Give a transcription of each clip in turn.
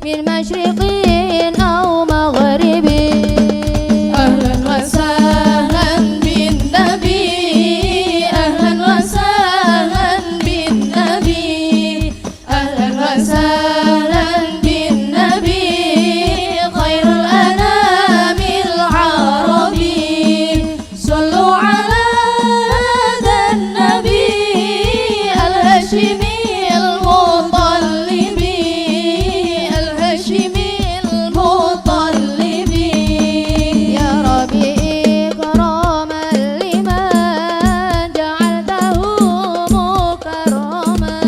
من مشرق أو مغرب. أهلا وسهلا بالنبي، أهلا وسهلا بالنبي، أهلا وسهلا بالنبي، خير الأنام العربي. صلوا على هذا النبي الهاشمي المطلبي، الهاشمي المطلبي. يا ربي إكراما لمن جعلته مكرما،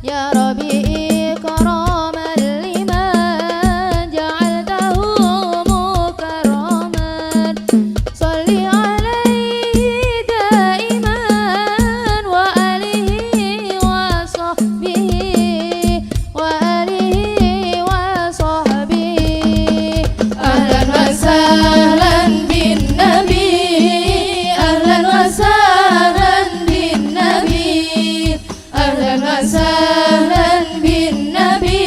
يا ربي إكراما لمن جعلته مكرما. صل عليه دائما وآله وصحبه، وآله وصحبه. أهلا وسهلا بالنبي، أهلا وسهلا بالنبي، أهلا وسهلا بالنبي،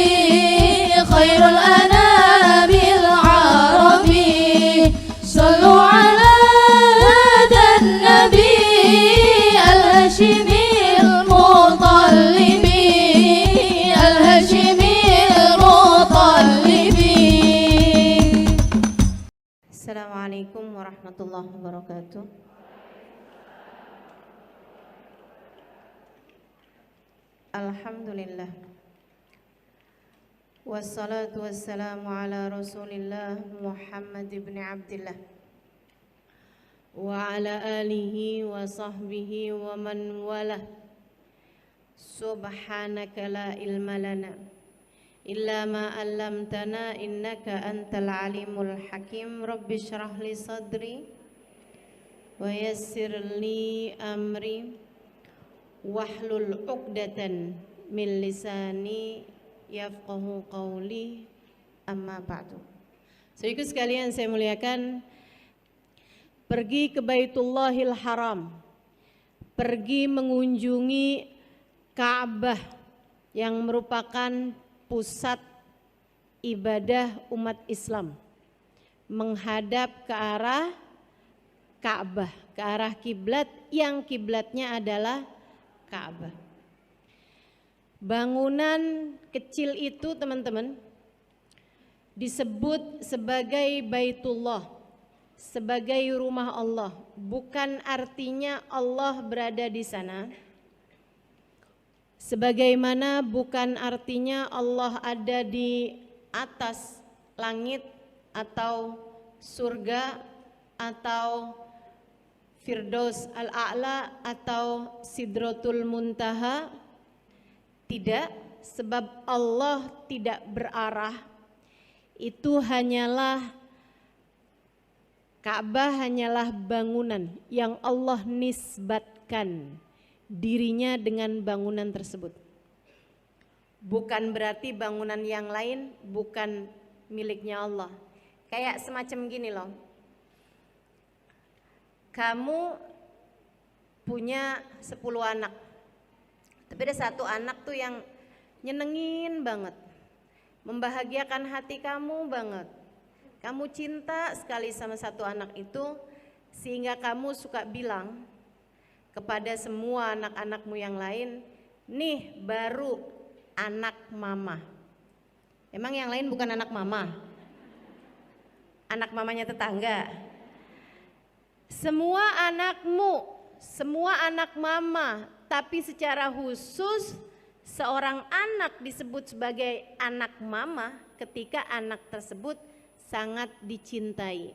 خير الأنام العربي. صلوا على هذا النبي الهاشمي المطلبي، الهاشمي المطلبي. Assalamualaikum warahmatullahi wabarakatuh. Alhamdulillah, wassalatu wassalamu ala rasulillah Muhammad ibn Abdillah wa ala alihi wa sahbihi wa man walah. Subhanaka la ilma lana illa ma 'allamtana innaka antal alimul hakim. Rabbi shrah li sadri wa yassir li amri wahlul 'uqdatan min lisani yafqahu qawli, amma ba'du. Saudaraku sekalian saya muliakan, pergi ke Baitullahil Haram, pergi mengunjungi Ka'bah yang merupakan pusat ibadah umat Islam, menghadap ke arah Ka'bah, ke arah kiblat yang kiblatnya adalah Ka'bah. Bangunan kecil itu teman-teman disebut sebagai Baitullah, sebagai rumah Allah. Bukan artinya Allah berada di sana, sebagaimana bukan artinya Allah ada di atas langit atau surga atau Firdaus al-A'la atau Sidratul Muntaha. Tidak, sebab Allah tidak berarah. Itu hanyalah Ka'bah, hanyalah bangunan yang Allah nisbatkan dirinya dengan bangunan tersebut. Bukan berarti bangunan yang lain bukan miliknya Allah. Kayak semacam gini loh, kamu punya 10 anak, tapi ada satu anak tuh yang nyenengin banget, membahagiakan hati kamu banget. Kamu cinta sekali sama satu anak itu, sehingga kamu suka bilang kepada semua anak-anakmu yang lain, nih baru anak mama. Emang yang lain bukan anak mama? Anak mamanya tetangga. Semua anakmu, semua anak mama, tapi secara khusus seorang anak disebut sebagai anak mama ketika anak tersebut sangat dicintai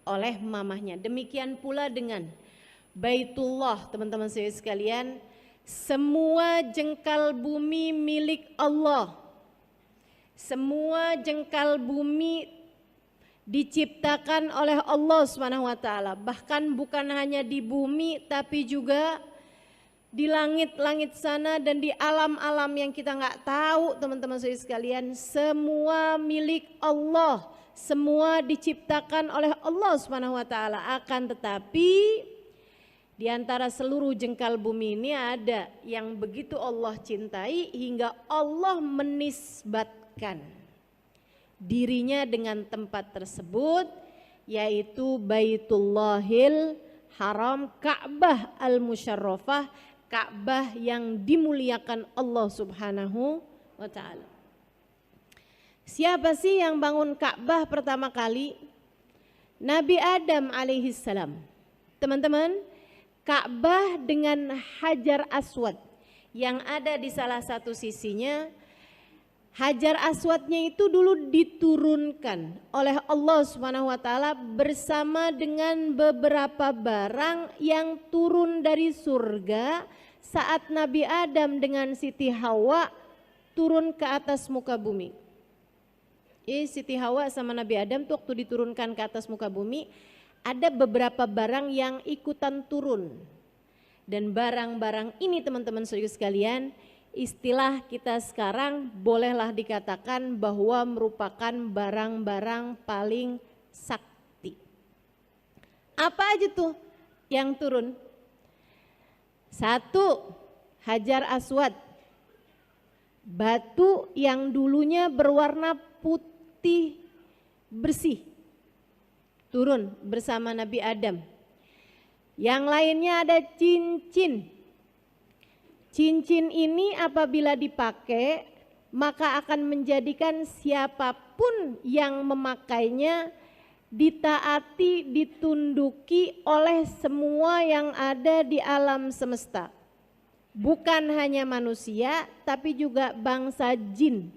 oleh mamahnya. Demikian pula dengan Baitullah, teman-teman saya sekalian, semua jengkal bumi milik Allah. Semua jengkal bumi diciptakan oleh Allah SWT. Bahkan bukan hanya di bumi tapi juga di langit-langit sana dan di alam-alam yang kita nggak tahu, teman-teman saya sekalian. Semua milik Allah, semua diciptakan oleh Allah SWT. Akan tetapi di antara seluruh jengkal bumi ini ada yang begitu Allah cintai hingga Allah menisbatkan dirinya dengan tempat tersebut, yaitu Baitullahil Haram, Ka'bah al-Musyarrafah, Ka'bah yang dimuliakan Allah Subhanahu wa ta'ala. Siapa sih yang bangun Ka'bah pertama kali? Nabi Adam alaihissalam. Teman-teman, Ka'bah dengan Hajar Aswad yang ada di salah satu sisinya, Hajar Aswadnya itu dulu diturunkan oleh Allah Subhanahu wa taala bersama dengan beberapa barang yang turun dari surga saat Nabi Adam dengan Siti Hawa turun ke atas muka bumi. Siti Hawa sama Nabi Adam tuh waktu diturunkan ke atas muka bumi, ada beberapa barang yang ikutan turun. Dan barang-barang ini teman-teman saudara sekalian, istilah kita sekarang bolehlah dikatakan bahwa merupakan barang-barang paling sakti. Apa aja tuh yang turun? Satu, Hajar Aswad, batu yang dulunya berwarna putih bersih, turun bersama Nabi Adam. Yang lainnya ada cincin. Cincin ini apabila dipakai maka akan menjadikan siapapun yang memakainya ditaati, ditunduki oleh semua yang ada di alam semesta. Bukan hanya manusia tapi juga bangsa jin.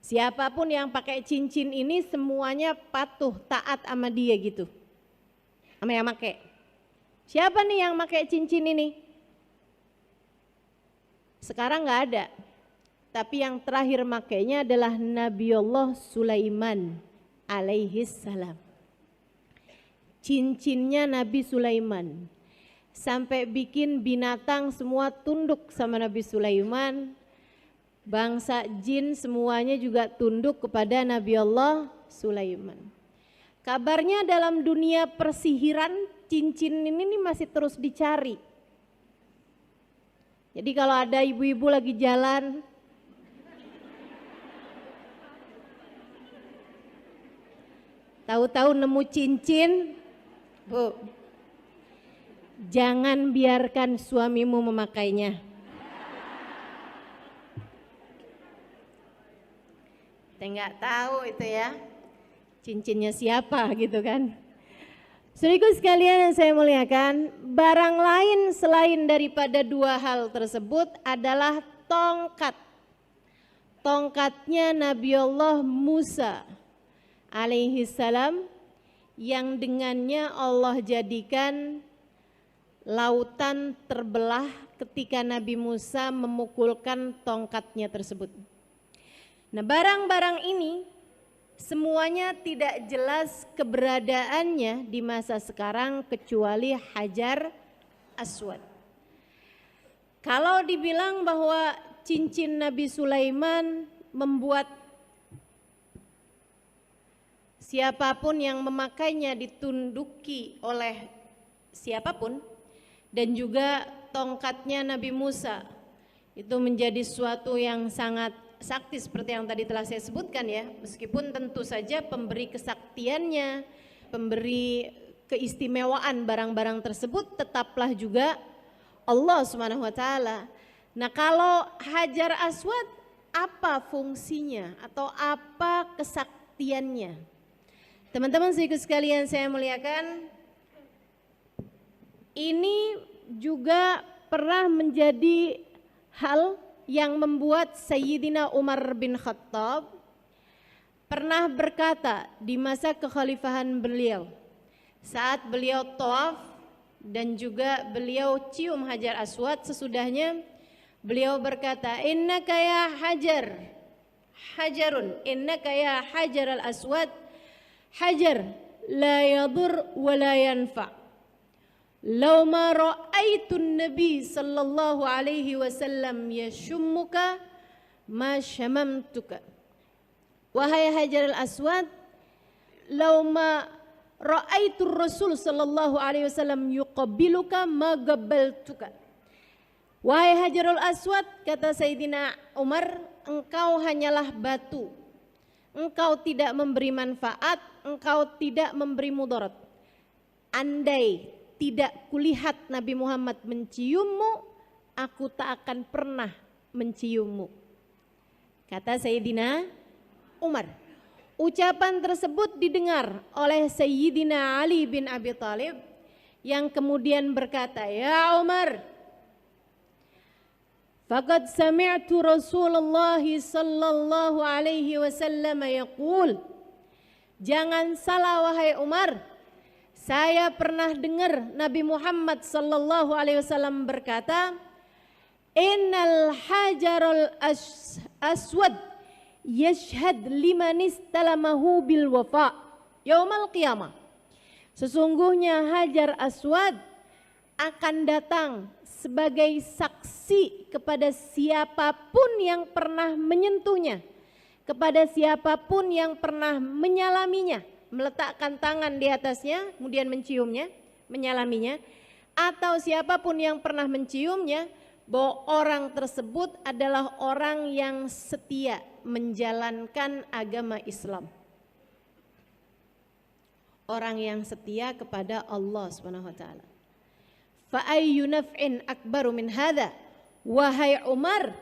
Siapapun yang pakai cincin ini semuanya patuh, taat sama dia gitu. Sama yang pakai. Siapa nih yang pakai cincin ini? Sekarang nggak ada, tapi yang terakhir makainya adalah Nabiullah Sulaiman alaihissalam. Cincinnya Nabi Sulaiman, sampai bikin binatang semua tunduk sama Nabi Sulaiman. Bangsa jin semuanya juga tunduk kepada Nabiullah Sulaiman. Kabarnya dalam dunia persihiran cincin ini masih terus dicari. Jadi kalau ada ibu-ibu lagi jalan, tahu-tahu nemu cincin, Bu, jangan biarkan suamimu memakainya. Saya nggak tahu itu ya, cincinnya siapa gitu kan. Saudaraku sekalian yang saya muliakan, barang lain selain daripada dua hal tersebut adalah tongkat. Tongkatnya Nabiullah Musa alaihissalam yang dengannya Allah jadikan lautan terbelah ketika Nabi Musa memukulkan tongkatnya tersebut. Nah, barang-barang ini semuanya tidak jelas keberadaannya di masa sekarang kecuali Hajar Aswad. Kalau dibilang bahwa cincin Nabi Sulaiman membuat siapapun yang memakainya ditunduki oleh siapapun, dan juga tongkatnya Nabi Musa itu menjadi suatu yang sangat sakti seperti yang tadi telah saya sebutkan ya, meskipun tentu saja pemberi kesaktiannya, pemberi keistimewaan barang-barang tersebut tetaplah juga Allah Subhanahu wa taala. Nah, kalau Hajar Aswad apa fungsinya atau apa kesaktiannya? Teman-teman sekalian saya muliakan, ini juga pernah menjadi hal yang membuat Sayyidina Umar bin Khattab pernah berkata di masa kekhalifahan beliau, saat beliau tawaf dan juga beliau cium Hajar Aswad, sesudahnya beliau berkata, innaka ya hajar, hajarun, innaka ya hajar al-aswad, hajar la yadur wa la yanfa'. Lau ma ra'aitun Nabi sallallahu alaihi wasallam yashummuka ma syamamtuka. Wahai Hajar al-Aswad, lau ma ra'aitur Rasul sallallahu alaihi wasallam yuqabbiluka ma gabbaltuka. Wahai Hajarul Aswad, kata Sayyidina Umar, engkau hanyalah batu engkau tidak memberi manfaat, engkau tidak memberi mudarat. Andai tidak kulihat Nabi Muhammad menciummu, aku tak akan pernah menciummu. Kata Sayyidina Umar. Ucapan tersebut didengar oleh Sayyidina Ali bin Abi Thalib yang kemudian berkata, "Ya Umar, faqad sami'tu Rasulullah sallallahu alaihi wasallam yaqul." Jangan salah wahai Umar, saya pernah dengar Nabi Muhammad sallallahu alaihi wasallam berkata, "Innal hajarul aswad yashhad liman istalamahu bil wafa yaumal qiyamah." Sesungguhnya Hajar Aswad akan datang sebagai saksi kepada siapapun yang pernah menyentuhnya, kepada siapapun yang pernah menyalaminya, meletakkan tangan di atasnya, kemudian menciumnya, menyalaminya, atau siapapun yang pernah menciumnya, bahwa orang tersebut adalah orang yang setia menjalankan agama Islam. Orang yang setia kepada Allah Subhanahu wa taala. Fa ayyu naf'in akbaru min hadza? Wahai Umar,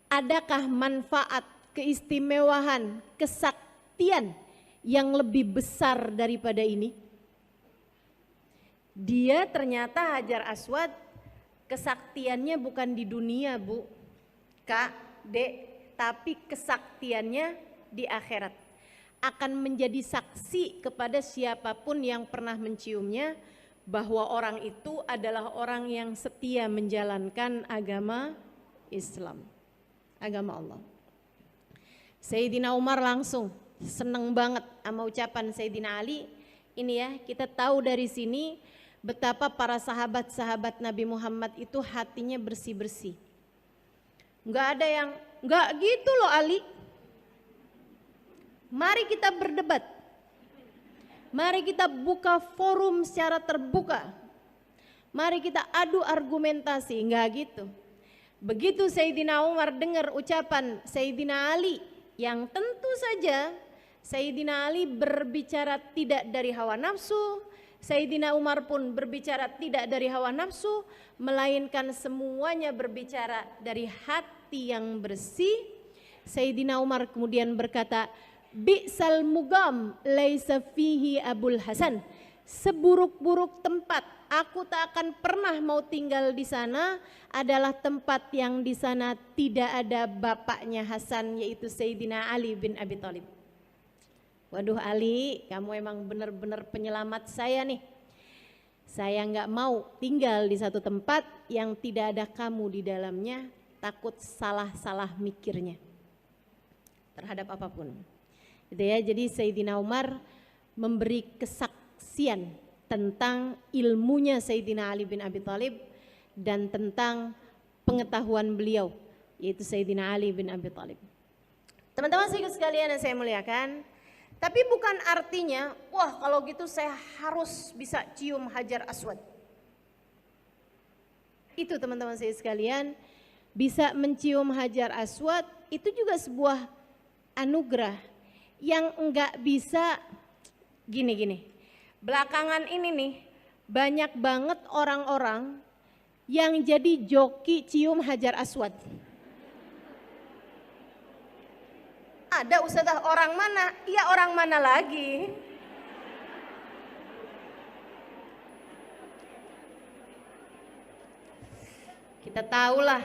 adakah manfaat, keistimewaan, kesaktian yang lebih besar daripada ini? Dia ternyata Hajar Aswad kesaktiannya bukan di dunia, Bu, Kak, Dek, tapi kesaktiannya di akhirat. Akan menjadi saksi kepada siapapun yang pernah menciumnya bahwa orang itu adalah orang yang setia menjalankan agama Islam, agama Allah. Sayyidina Umar langsung seneng banget sama ucapan Sayyidina Ali. Ini ya, kita tahu dari sini betapa para sahabat-sahabat Nabi Muhammad itu hatinya bersih-bersih. Enggak ada yang, enggak gitu loh Ali. Mari kita berdebat. Mari kita buka forum secara terbuka. Mari kita adu argumentasi, enggak gitu. Begitu Sayyidina Umar dengar ucapan Sayyidina Ali yang tentu saja Sayyidina Ali berbicara tidak dari hawa nafsu, Sayyidina Umar pun berbicara tidak dari hawa nafsu, melainkan semuanya berbicara dari hati yang bersih. Sayyidina Umar kemudian berkata, "Bi'sal mugam laisa fihi Abul Hasan." Seburuk-buruk tempat, aku tak akan pernah mau tinggal di sana, adalah tempat yang di sana tidak ada bapaknya Hasan, yaitu Sayyidina Ali bin Abi Thalib. Waduh Ali, kamu emang benar-benar penyelamat saya nih. Saya nggak mau tinggal di satu tempat yang tidak ada kamu di dalamnya, takut salah-salah mikirnya terhadap apapun. Gitu ya, jadi Sayyidina Umar memberi kesaksian tentang ilmunya Sayyidina Ali bin Abi Thalib dan tentang pengetahuan beliau, yaitu Sayyidina Ali bin Abi Thalib. Teman-teman sekalian yang saya muliakan, tapi bukan artinya, wah kalau gitu saya harus bisa cium Hajar Aswad. Itu teman-teman saya sekalian, bisa mencium Hajar Aswad itu juga sebuah anugerah yang enggak bisa gini-gini. Belakangan ini nih banyak banget orang-orang yang jadi joki cium Hajar Aswad. Ada Ustazah, orang mana? Iya orang mana lagi? Kita tahulah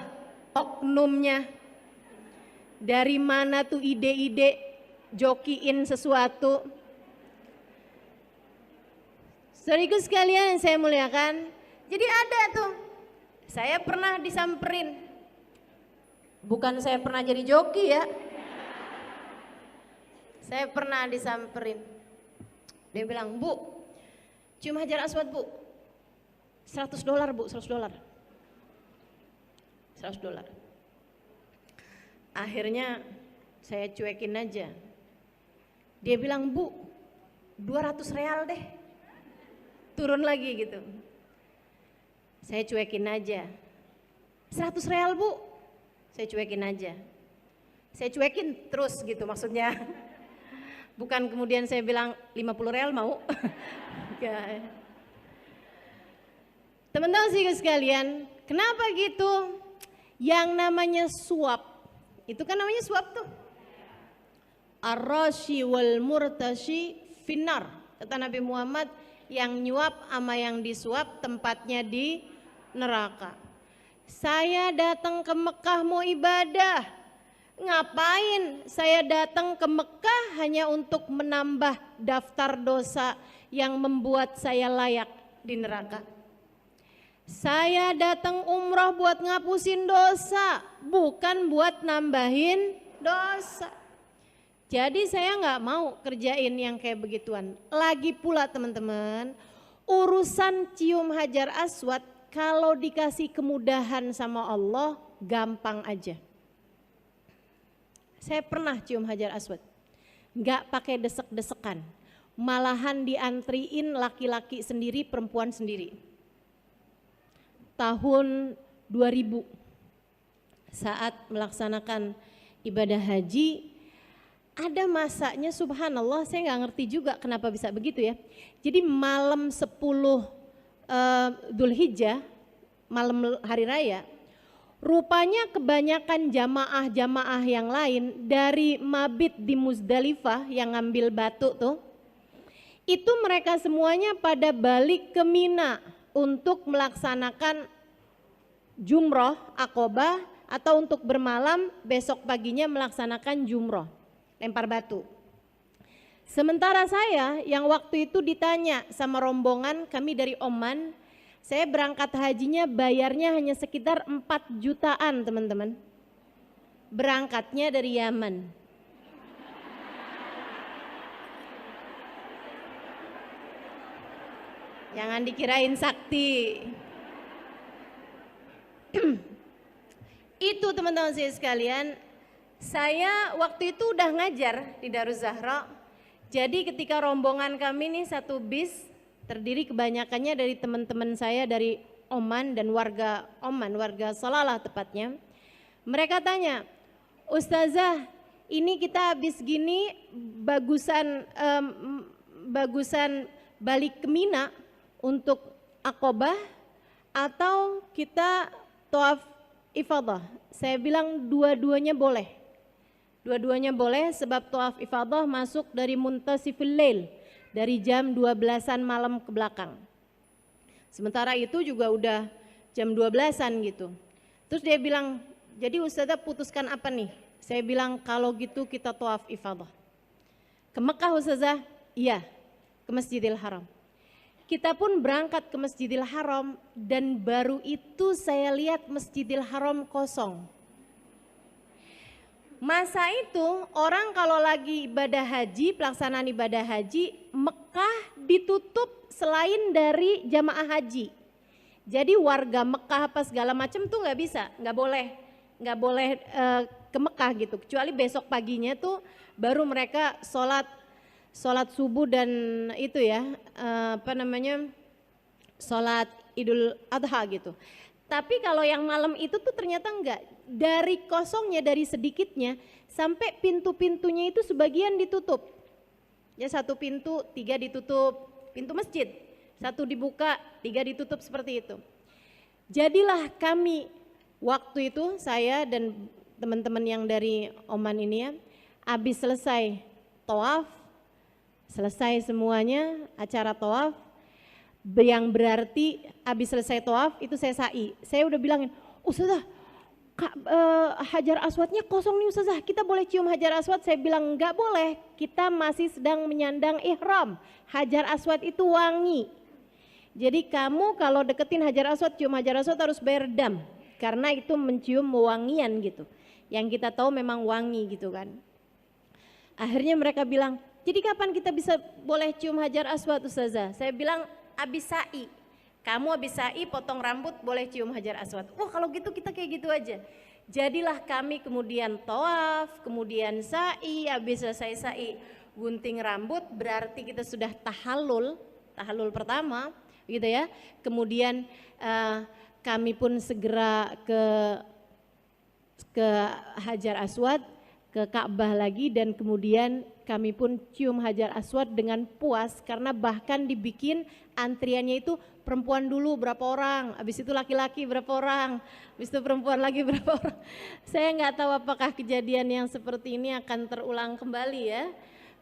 oknumnya. Dari mana tuh ide-ide jokiin sesuatu. Saudariku sekalian yang saya muliakan, jadi ada tuh, saya pernah disamperin. Bukan saya pernah jadi joki ya. Saya pernah disamperin. Dia bilang, "Bu, cium Hajar Aswad, Bu. $100, Bu, $100. $100. Akhirnya saya cuekin aja. Dia bilang, "Bu, 200 real deh." Turun lagi gitu. Saya cuekin aja. 100 real, Bu. Saya cuekin aja. Saya cuekin terus gitu maksudnya. Bukan kemudian saya bilang 50 real mau. Teman-teman sih sekalian, kenapa gitu? Yang namanya suap, itu kan namanya suap tuh. Ar-rashi wal murtashi finnar. Kata Nabi Muhammad, yang nyuap sama yang disuap tempatnya di neraka. Saya datang ke Mekah mau ibadah. Ngapain saya datang ke Mekah hanya untuk menambah daftar dosa yang membuat saya layak di neraka? Saya datang umroh buat ngapusin dosa, bukan buat nambahin dosa. Jadi saya nggak mau kerjain yang kayak begituan. Lagi pula teman-teman, urusan cium hajar aswad kalau dikasih kemudahan sama Allah gampang aja. Saya pernah cium hajar aswad, nggak pakai desek-desekan, malahan diantriin laki-laki sendiri, perempuan sendiri. Tahun 2000 saat melaksanakan ibadah haji, ada masanya subhanallah, saya nggak ngerti juga kenapa bisa begitu ya. Jadi malam 10 Dzulhijjah, malam hari raya, rupanya kebanyakan jamaah-jamaah yang lain dari mabit di Muzdalifah yang ngambil batu tuh, itu mereka semuanya pada balik ke Mina untuk melaksanakan jumroh Aqobah atau untuk bermalam besok paginya melaksanakan jumroh, lempar batu. Sementara saya yang waktu itu ditanya sama rombongan kami dari Oman, saya berangkat hajinya bayarnya hanya sekitar 4 jutaan teman-teman. Berangkatnya dari Yaman. Jangan dikirain sakti. Itu teman-teman saya sekalian, saya waktu itu udah ngajar di Daruz Zahra. Jadi ketika rombongan kami nih satu bis, terdiri kebanyakannya dari teman-teman saya dari Oman dan warga Oman, warga Salalah tepatnya. Mereka tanya, Ustazah, ini kita habis gini bagusan balik ke Mina untuk Aqobah atau kita tawaf ifadah? Saya bilang dua-duanya boleh. Dua-duanya boleh sebab tawaf ifadah masuk dari muntasifil lail, dari jam 12-an malam ke belakang. Sementara itu juga udah jam 12-an gitu. Terus dia bilang, jadi Ustazah putuskan apa nih? Saya bilang kalau gitu kita tawaf ifadah. Ke Mekah Ustazah? Iya, ke Masjidil Haram. Kita pun berangkat ke Masjidil Haram dan baru itu saya lihat Masjidil Haram kosong. Masa itu orang kalau lagi ibadah haji, pelaksanaan ibadah haji, Mekah ditutup selain dari jamaah haji. Jadi warga Mekah apa segala macam tuh nggak bisa, nggak boleh ke Mekah gitu. Kecuali besok paginya tuh baru mereka sholat subuh dan itu ya sholat Idul Adha gitu. Tapi kalau yang malam itu tuh ternyata enggak, dari kosongnya, dari sedikitnya sampai pintu-pintunya itu sebagian ditutup. Ya satu pintu, 3 ditutup, pintu masjid, 1 dibuka, 3 ditutup seperti itu. Jadilah kami waktu itu saya dan teman-teman yang dari Oman ini ya, habis selesai tawaf, selesai semuanya acara tawaf, yang berarti habis selesai tawaf itu saya sa'i. Saya udah bilangin, Ustazah, hajar aswadnya kosong nih Ustazah, kita boleh cium hajar aswad? Saya bilang enggak boleh, kita masih sedang menyandang ihram. Hajar aswad itu wangi. Jadi kamu kalau deketin hajar aswad, cium hajar aswad harus bayar dam, karena itu mencium wangian gitu. Yang kita tahu memang wangi gitu kan. Akhirnya mereka bilang, jadi kapan kita bisa boleh cium hajar aswad Ustazah? Saya bilang abis sa'i, kamu abis sa'i potong rambut boleh cium hajar aswad. Wah kalau gitu kita kayak gitu aja. Jadilah kami kemudian tawaf, kemudian sa'i, habis selesai sa'i gunting rambut, berarti kita sudah tahallul pertama gitu ya. Kemudian kami pun segera ke hajar aswad, ke Ka'bah lagi, dan kemudian kami pun cium Hajar Aswad dengan puas karena bahkan dibikin antriannya itu perempuan dulu berapa orang, habis itu laki-laki berapa orang, habis itu perempuan lagi berapa orang. Saya nggak tahu apakah kejadian yang seperti ini akan terulang kembali ya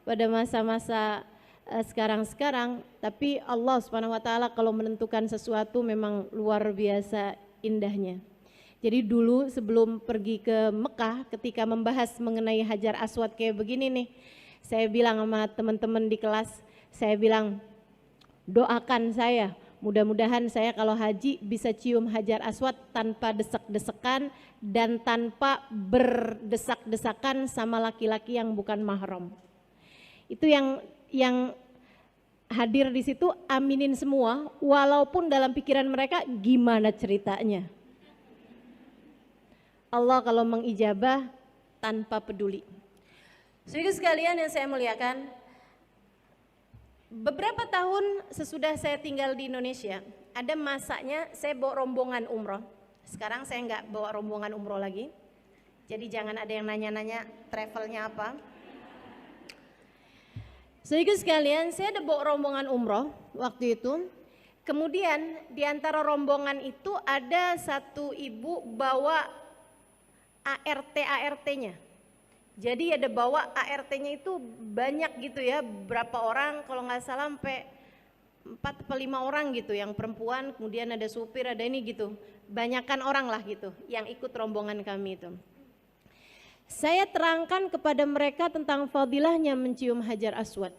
pada masa-masa sekarang-sekarang, tapi Allah Subhanahu wa taala kalau menentukan sesuatu memang luar biasa indahnya. Jadi dulu sebelum pergi ke Mekah ketika membahas mengenai Hajar Aswad kayak begini nih, saya bilang sama teman-teman di kelas, saya bilang doakan saya, mudah-mudahan saya kalau haji bisa cium Hajar Aswad tanpa desek-desekan dan tanpa berdesak-desakan sama laki-laki yang bukan mahram. Itu yang hadir di situ aminin semua, walaupun dalam pikiran mereka gimana ceritanya. Allah kalau mengijabah tanpa peduli. Saudara sekalian yang saya muliakan, beberapa tahun sesudah saya tinggal di Indonesia, ada masanya saya bawa rombongan umroh. Sekarang saya nggak bawa rombongan umroh lagi, jadi jangan ada yang nanya-nanya travelnya apa. Saudara sekalian, saya ada bawa rombongan umroh waktu itu. Kemudian di antara rombongan itu ada satu ibu bawa ART-nya. Jadi ada bawa ART-nya itu banyak gitu ya, berapa orang, kalau nggak salah sampai 4 atau 5 orang gitu, yang perempuan, kemudian ada supir, ada ini gitu, banyakan orang lah gitu yang ikut rombongan kami itu. Saya terangkan kepada mereka tentang fadilahnya mencium Hajar Aswad.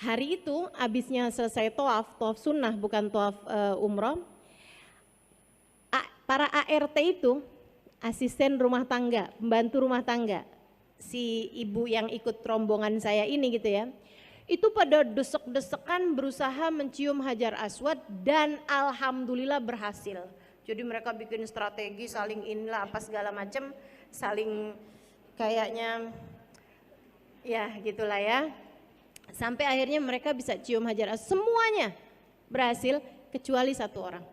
Hari itu abisnya selesai tawaf sunnah bukan tawaf umroh, para ART itu asisten rumah tangga, pembantu rumah tangga, si ibu yang ikut rombongan saya ini gitu ya, itu pada desek-desekan berusaha mencium Hajar Aswad dan alhamdulillah berhasil. Jadi mereka bikin strategi saling inilah apa segala macam, saling kayaknya ya gitulah ya. Sampai akhirnya mereka bisa cium Hajar Aswad, semuanya berhasil kecuali satu orang.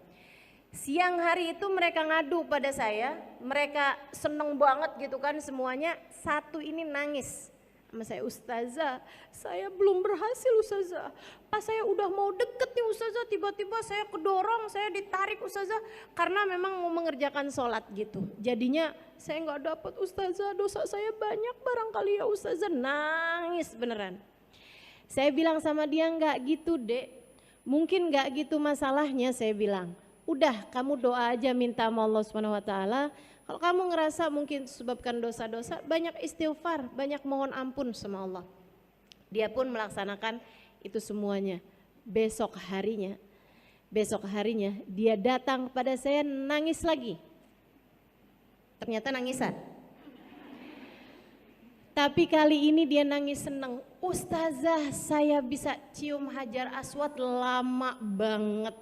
Siang hari itu mereka ngadu pada saya, mereka seneng banget gitu kan semuanya, satu ini nangis sama saya, Ustazah saya belum berhasil Ustazah, pas saya udah mau deket nih Ustazah tiba-tiba saya kedorong, saya ditarik Ustazah karena memang mau mengerjakan sholat gitu, jadinya saya nggak dapat Ustazah, dosa saya banyak barangkali ya Ustazah, nangis beneran. Saya bilang sama dia, nggak gitu dek, mungkin nggak gitu masalahnya, saya bilang udah kamu doa aja minta sama Allah Subhanahu wa taala. Kalau kamu ngerasa mungkin disebabkan dosa-dosa, banyak istighfar, banyak mohon ampun sama Allah. Dia pun melaksanakan itu semuanya. Besok harinya dia datang pada saya nangis lagi. Ternyata nangisan. Tapi kali ini dia nangis senang. Ustazah saya bisa cium Hajar Aswad lama banget.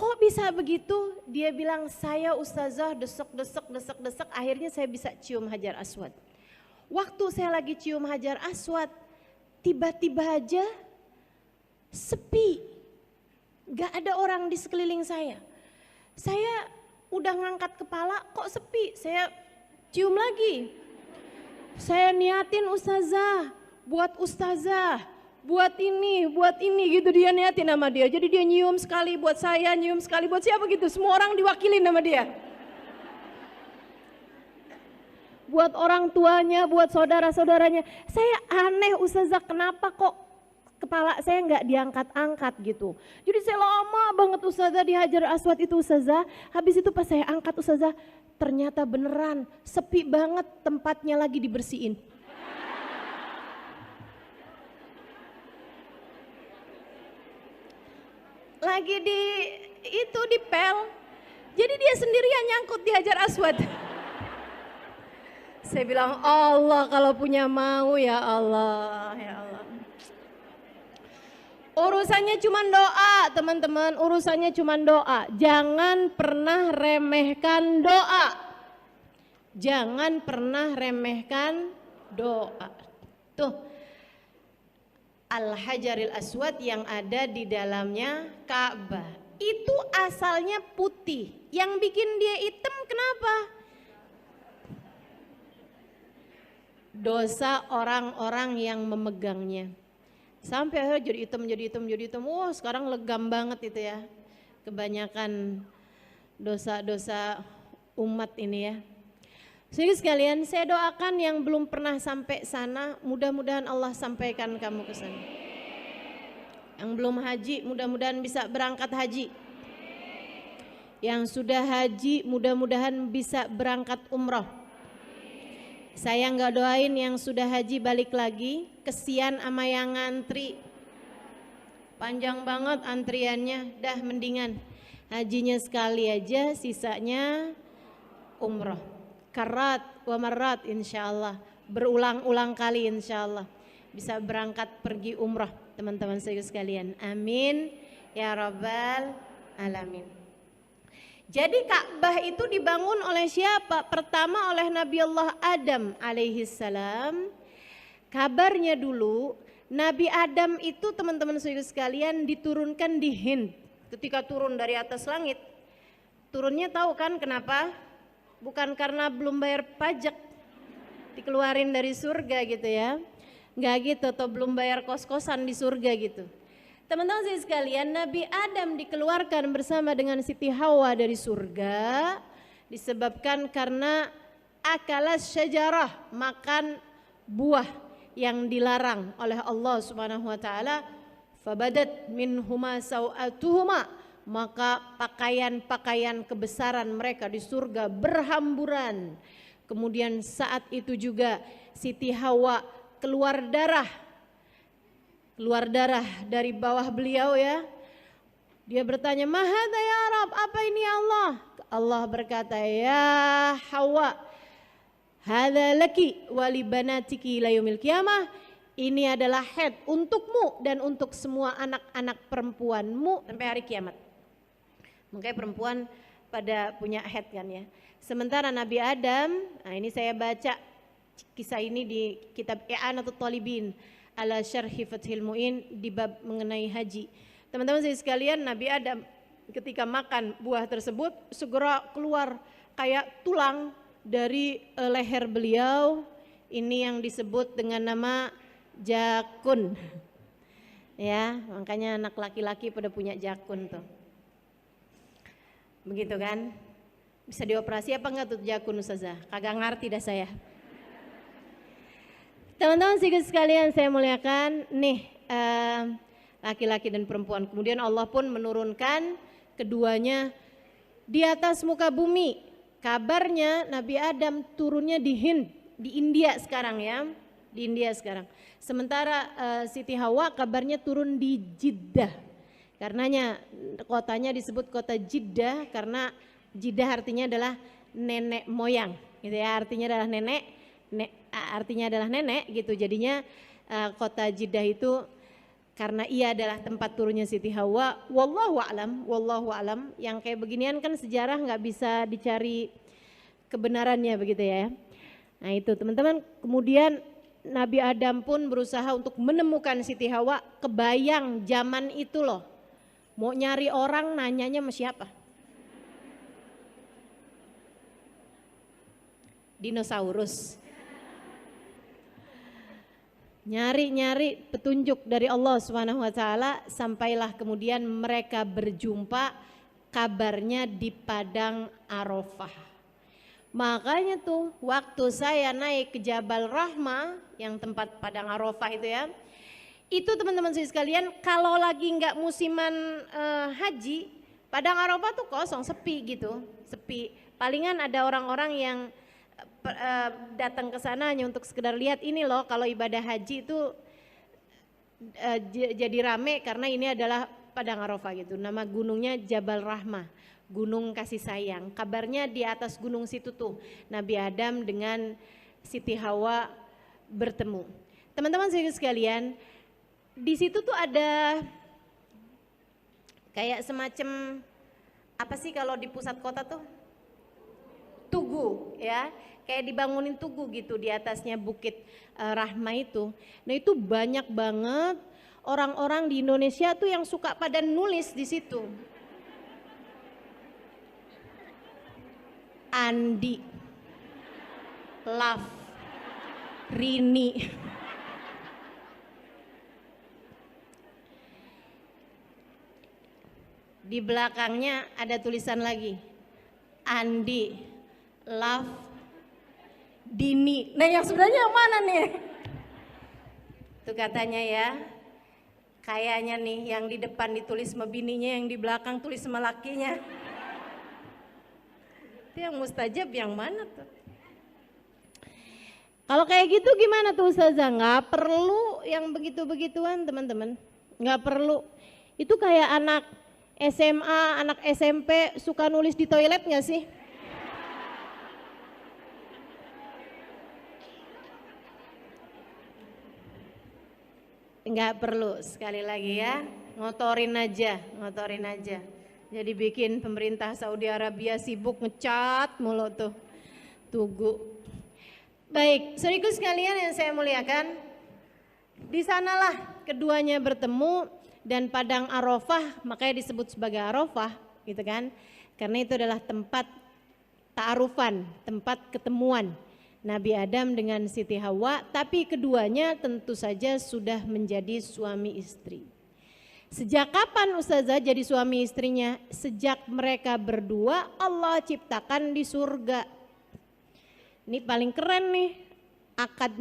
Kok bisa begitu? Dia bilang saya Ustazah desek, akhirnya saya bisa cium Hajar Aswad. Waktu saya lagi cium Hajar Aswad, tiba-tiba aja sepi, gak ada orang di sekeliling saya. Saya udah ngangkat kepala kok sepi, saya cium lagi. Saya niatin Ustazah, buat Ustazah. Buat ini gitu, dia niatin sama dia. Jadi dia nyium sekali buat saya, nyium sekali buat siapa gitu. Semua orang diwakilin sama dia. Buat orang tuanya, buat saudara-saudaranya. Saya aneh Ustazah, kenapa kok kepala saya nggak diangkat-angkat gitu. Jadi saya lama banget Ustazah di Hajar Aswad itu Ustazah. Habis itu pas saya angkat Ustazah, ternyata beneran sepi banget, tempatnya lagi dibersihin. Lagi di pel, jadi dia sendirian nyangkut di Hajar Aswad. Saya bilang Allah kalau punya mau ya Allah, ya Allah. Urusannya cuma doa teman-teman, urusannya cuma doa. Jangan pernah remehkan doa. Jangan pernah remehkan doa. Tuh. Al-Hajaril Aswad yang ada di dalamnya Ka'bah itu asalnya putih, yang bikin dia hitam kenapa? dosa orang-orang yang memegangnya. Sampai akhirnya jadi hitam. Oh, sekarang legam banget itu ya. Kebanyakan dosa-dosa umat ini ya. Jadi sekalian, saya doakan yang belum pernah sampai sana, mudah-mudahan Allah sampaikan kamu ke sana. Yang belum haji, mudah-mudahan bisa berangkat haji. Yang sudah haji, mudah-mudahan bisa berangkat umroh. Saya nggak doain yang sudah haji balik lagi, kesian sama yang ngantri. Panjang banget antriannya, dah mendingan hajinya sekali aja, sisanya umroh. Karat wa marat insyaallah, berulang-ulang kali insyaallah bisa berangkat pergi umroh teman-teman saya sekalian. Amin ya rabbal alamin. Jadi Ka'bah itu dibangun oleh siapa? Pertama oleh Nabi Allah Adam alaihi salam. Kabarnya dulu Nabi Adam itu teman-teman saya sekalian diturunkan di Hind. Ketika turun dari atas langit, turunnya tahu kan kenapa? Bukan karena belum bayar pajak, dikeluarin dari surga gitu ya. Enggak gitu, atau belum bayar kos-kosan di surga gitu. Teman-teman saya sekalian, Nabi Adam dikeluarkan bersama dengan Siti Hawa dari surga disebabkan karena akalas syajarah, makan buah yang dilarang oleh Allah Subhanahu wa taala. Fabadat minhuma sawatuhuma, maka pakaian-pakaian kebesaran mereka di surga berhamburan. Kemudian saat itu juga Siti Hawa keluar darah dari bawah beliau ya. Dia bertanya, "Mahadha ya Rab, apa ini ya Allah?" Allah berkata, "Ya Hawa, hadza laki wa li banatiki ila yaumil qiyamah." Ini adalah head untukmu dan untuk semua anak-anak perempuanmu sampai hari kiamat. Makanya perempuan pada punya head kan ya. Sementara Nabi Adam, nah ini saya baca kisah ini di kitab I'anatul Talibin ala Syarhi Fathil Mu'in di bab mengenai haji. Teman-teman saya sekalian, Nabi Adam ketika makan buah tersebut segera keluar kayak tulang dari leher beliau. Ini yang disebut dengan nama jakun. Ya, makanya anak laki-laki pada punya jakun tuh. Begitu kan? Bisa dioperasi apa enggak tuh jakun Ustazah? Kagak ngerti dah saya. Teman-teman sekalian saya muliakan, nih laki-laki dan perempuan. Kemudian Allah pun menurunkan keduanya di atas muka bumi. Kabarnya Nabi Adam turunnya di Hind, di India sekarang ya. Di India sekarang. Sementara Siti Hawa kabarnya turun di Jeddah. Karenanya kotanya disebut kota Jeddah karena Jeddah artinya adalah nenek moyang, gitu ya. Artinya adalah nenek gitu. Jadinya kota Jeddah itu karena ia adalah tempat turunnya Siti Hawa. Wallahu a'lam. Yang kayak beginian kan sejarah nggak bisa dicari kebenarannya begitu ya. Nah itu teman-teman, kemudian Nabi Adam pun berusaha untuk menemukan Siti Hawa. Kebayang zaman itu loh, mau nyari orang nanyanya sama siapa? Dinosaurus. Nyari-nyari petunjuk dari Allah Subhanahu wa taala, sampailah kemudian mereka berjumpa, kabarnya di padang Arafah. Makanya tuh waktu saya naik ke Jabal Rahmah yang tempat padang Arafah itu ya, itu teman-teman sekalian kalau lagi nggak musiman haji, padang Arafah tuh kosong, sepi gitu, sepi. Palingan ada orang-orang yang datang ke sana hanya untuk sekedar lihat ini loh, kalau ibadah haji itu jadi rame karena ini adalah padang Arafah gitu. Nama gunungnya Jabal Rahmah, gunung kasih sayang. Kabarnya di atas gunung situ tuh Nabi Adam dengan Siti Hawa bertemu. Teman-teman sekalian, di situ tuh ada kayak semacam apa sih kalau di pusat kota tuh? Tugu ya, kayak dibangunin tugu gitu di atasnya bukit Rahmah itu. Nah itu banyak banget orang-orang di Indonesia tuh yang suka pada nulis di situ. Andi, love, Rini. Di belakangnya ada tulisan lagi, Andi, Love, Dini. Nah yang sebenarnya yang mana nih? Itu katanya ya, kayaknya nih yang di depan ditulis sama bininya, yang di belakang tulis sama lakinya. Itu yang mustajab yang mana tuh? Kalau kayak gitu gimana tuh Ustazah? Nggak perlu yang begitu-begituan teman-teman. Nggak perlu. Itu kayak anak SMA, anak SMP suka nulis di toilet nggak sih? Nggak perlu, sekali lagi ya, ngotorin aja. Jadi bikin pemerintah Saudi Arabia sibuk ngecat mulu tuh, tugu. Baik, saudaraku sekalian yang saya muliakan, di sanalah keduanya bertemu. Dan padang Arafah makanya disebut sebagai Arafah gitu kan, karena itu adalah tempat ta'arufan, tempat ketemuan Nabi Adam dengan Siti Hawa, tapi keduanya tentu saja sudah menjadi suami istri. Sejak kapan Ustazah jadi suami istrinya? Sejak mereka berdua Allah ciptakan di surga. Ini paling keren nih akad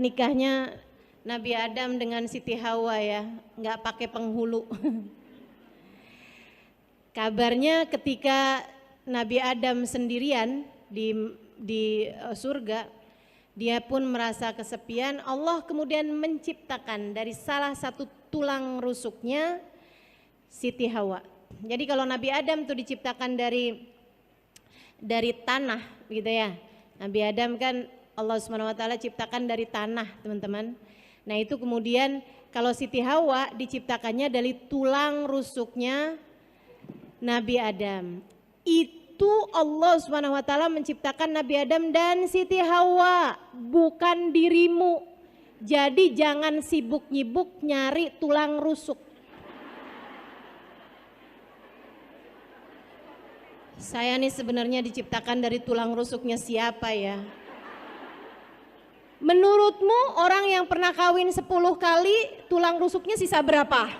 nikahnya Nabi Adam dengan Siti Hawa ya, nggak pakai penghulu. Kabarnya ketika Nabi Adam sendirian di surga, dia pun merasa kesepian. Allah kemudian menciptakan dari salah satu tulang rusuknya Siti Hawa. Jadi kalau Nabi Adam tuh diciptakan dari tanah gitu ya. Nabi Adam kan Allah SWT ciptakan dari tanah teman-teman. Nah itu kemudian kalau Siti Hawa diciptakannya dari tulang rusuknya Nabi Adam. Itu Allah SWT menciptakan Nabi Adam dan Siti Hawa, bukan dirimu. Jadi jangan sibuk nyibuk nyari tulang rusuk. Saya nih sebenarnya diciptakan dari tulang rusuknya siapa ya? Menurutmu orang yang pernah kawin 10 kali tulang rusuknya sisa berapa?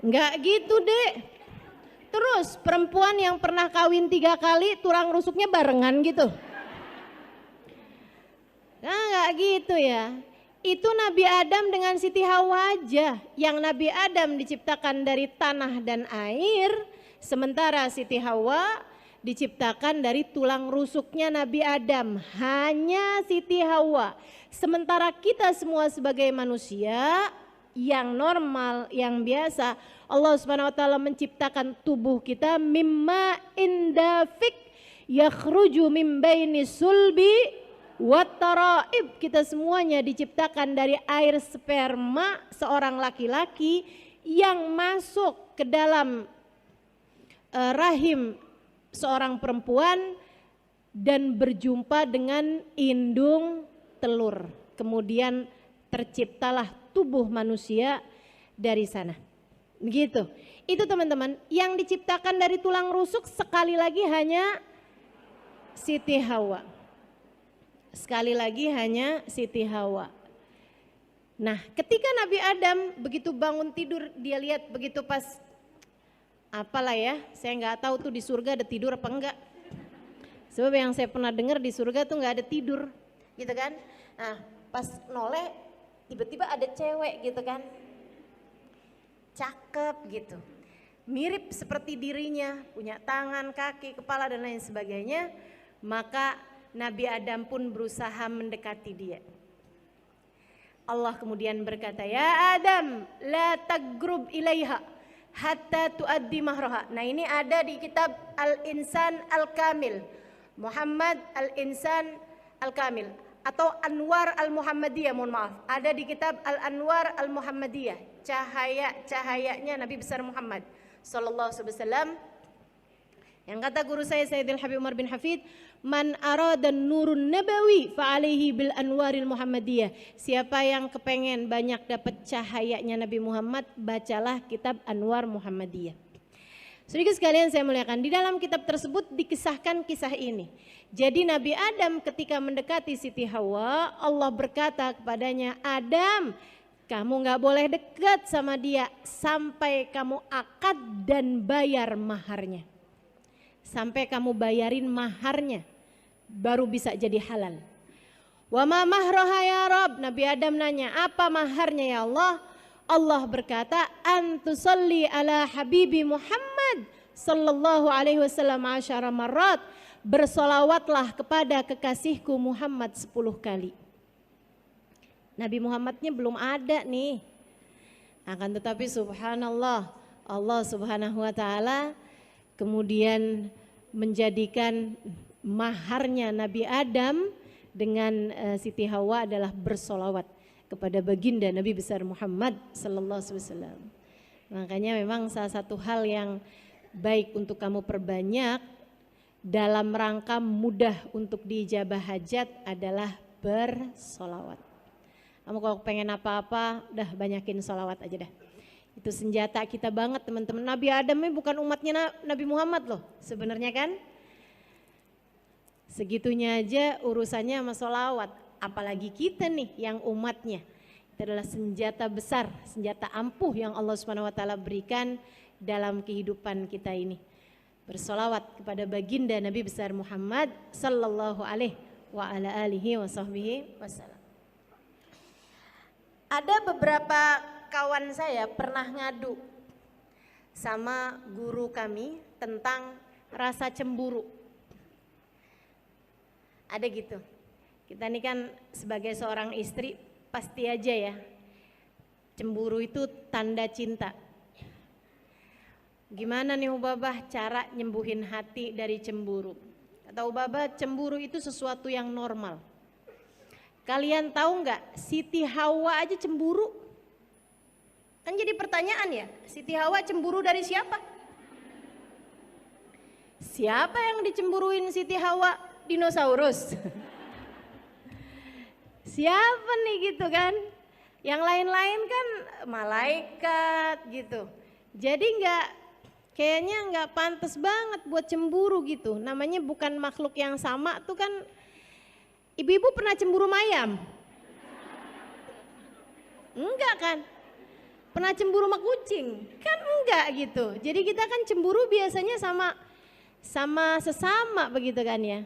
Enggak gitu deh. Terus perempuan yang pernah kawin 3 kali tulang rusuknya barengan gitu? Nah enggak gitu ya. Itu Nabi Adam dengan Siti Hawa aja. Yang Nabi Adam diciptakan dari tanah dan air, sementara Siti Hawa diciptakan dari tulang rusuknya Nabi Adam, hanya Siti Hawa. Sementara kita semua sebagai manusia yang normal, yang biasa, Allah SWT menciptakan tubuh kita mimma indafik yakhruju min baini sulbi wattaraib. Kita semuanya diciptakan dari air sperma seorang laki-laki yang masuk ke dalam rahim seorang perempuan dan berjumpa dengan indung telur. Kemudian terciptalah tubuh manusia dari sana. Begitu. Itu teman-teman, yang diciptakan dari tulang rusuk sekali lagi hanya Siti Hawa. Sekali lagi hanya Siti Hawa. Nah, ketika Nabi Adam begitu bangun tidur, dia lihat begitu pas apalah ya, saya nggak tahu tuh di surga ada tidur apa enggak. Sebab yang saya pernah dengar di surga tuh nggak ada tidur, gitu kan. Nah, pas noleh tiba-tiba ada cewek gitu kan, cakep gitu, mirip seperti dirinya, punya tangan, kaki, kepala dan lain sebagainya. Maka Nabi Adam pun berusaha mendekati dia. Allah kemudian berkata, ya Adam, la tagrub ilaiha hatta tuaddi mahraha. Nah ini ada di kitab Al-Insan Al-Kamil, Muhammad Al-Insan Al-Kamil atau Anwar Al-Muhammadiyah, mohon maaf. Ada di kitab Al-Anwar Al-Muhammadiyah, cahaya-cahayanya Nabi besar Muhammad sallallahu alaihi wasallam. Yang kata guru saya Sayyidil Habib Umar bin Hafid, man arada nurun nabawi fa alaihi bil anwaril muhammadiyah. Siapa yang kepengen banyak dapat cahayanya Nabi Muhammad, bacalah kitab Anwar Muhammadiyah. Sedikit sekalian saya muliakan, di dalam kitab tersebut dikisahkan kisah ini. Jadi Nabi Adam ketika mendekati Siti Hawa, Allah berkata kepadanya, Adam, kamu gak boleh dekat sama dia sampai kamu akad dan bayar maharnya. Sampai kamu bayarin maharnya, baru bisa jadi halal. Wa ma mahroha ya Rob, Nabi Adam nanya, apa maharnya ya Allah? Allah berkata, antusalli ala habibi Muhammad sallallahu alaihi wasallam asyara marrat, bersolawatlah kepada kekasihku Muhammad 10 kali. Nabi Muhammadnya belum ada nih. Akan tetapi subhanallah, Allah subhanahu wa ta'ala kemudian menjadikan maharnya Nabi Adam dengan Siti Hawa adalah bersolawat kepada baginda Nabi besar Muhammad sallallahu alaihi wasallam. Makanya memang salah satu hal yang baik untuk kamu perbanyak dalam rangka mudah untuk diijabah hajat adalah bersolawat. Kamu kalau pengen apa-apa, udah banyakin solawat aja dah. Itu senjata kita banget teman-teman. Nabi Adam ini bukan umatnya Nabi Muhammad loh sebenarnya kan. Segitunya aja urusannya sama solawat. Apalagi kita nih yang umatnya. Itu adalah senjata besar, senjata ampuh yang Allah SWT berikan dalam kehidupan kita ini. Bersolawat kepada baginda Nabi besar Muhammad sallallahu alaihi wa ala alihi wa sahbihi wasallam. Ada beberapa kawan saya pernah ngadu sama guru kami tentang rasa cemburu. Ada gitu. Kita ini kan sebagai seorang istri pasti aja ya, cemburu itu tanda cinta. Gimana nih Ubabah cara nyembuhin hati dari cemburu? Kata Ubabah, cemburu itu sesuatu yang normal. Kalian tahu nggak, Siti Hawa aja cemburu? Kan jadi pertanyaan ya, Siti Hawa cemburu dari siapa? Siapa yang dicemburuin Siti Hawa? Dinosaurus. Siapa nih gitu kan? Yang lain-lain kan malaikat gitu. Jadi kayaknya nggak pantas banget buat cemburu gitu. Namanya bukan makhluk yang sama tuh kan. Ibu-ibu pernah cemburu mayam? Enggak kan? Pernah cemburu sama kucing? Kan enggak gitu. Jadi kita kan cemburu biasanya sama sesama begitu kan ya.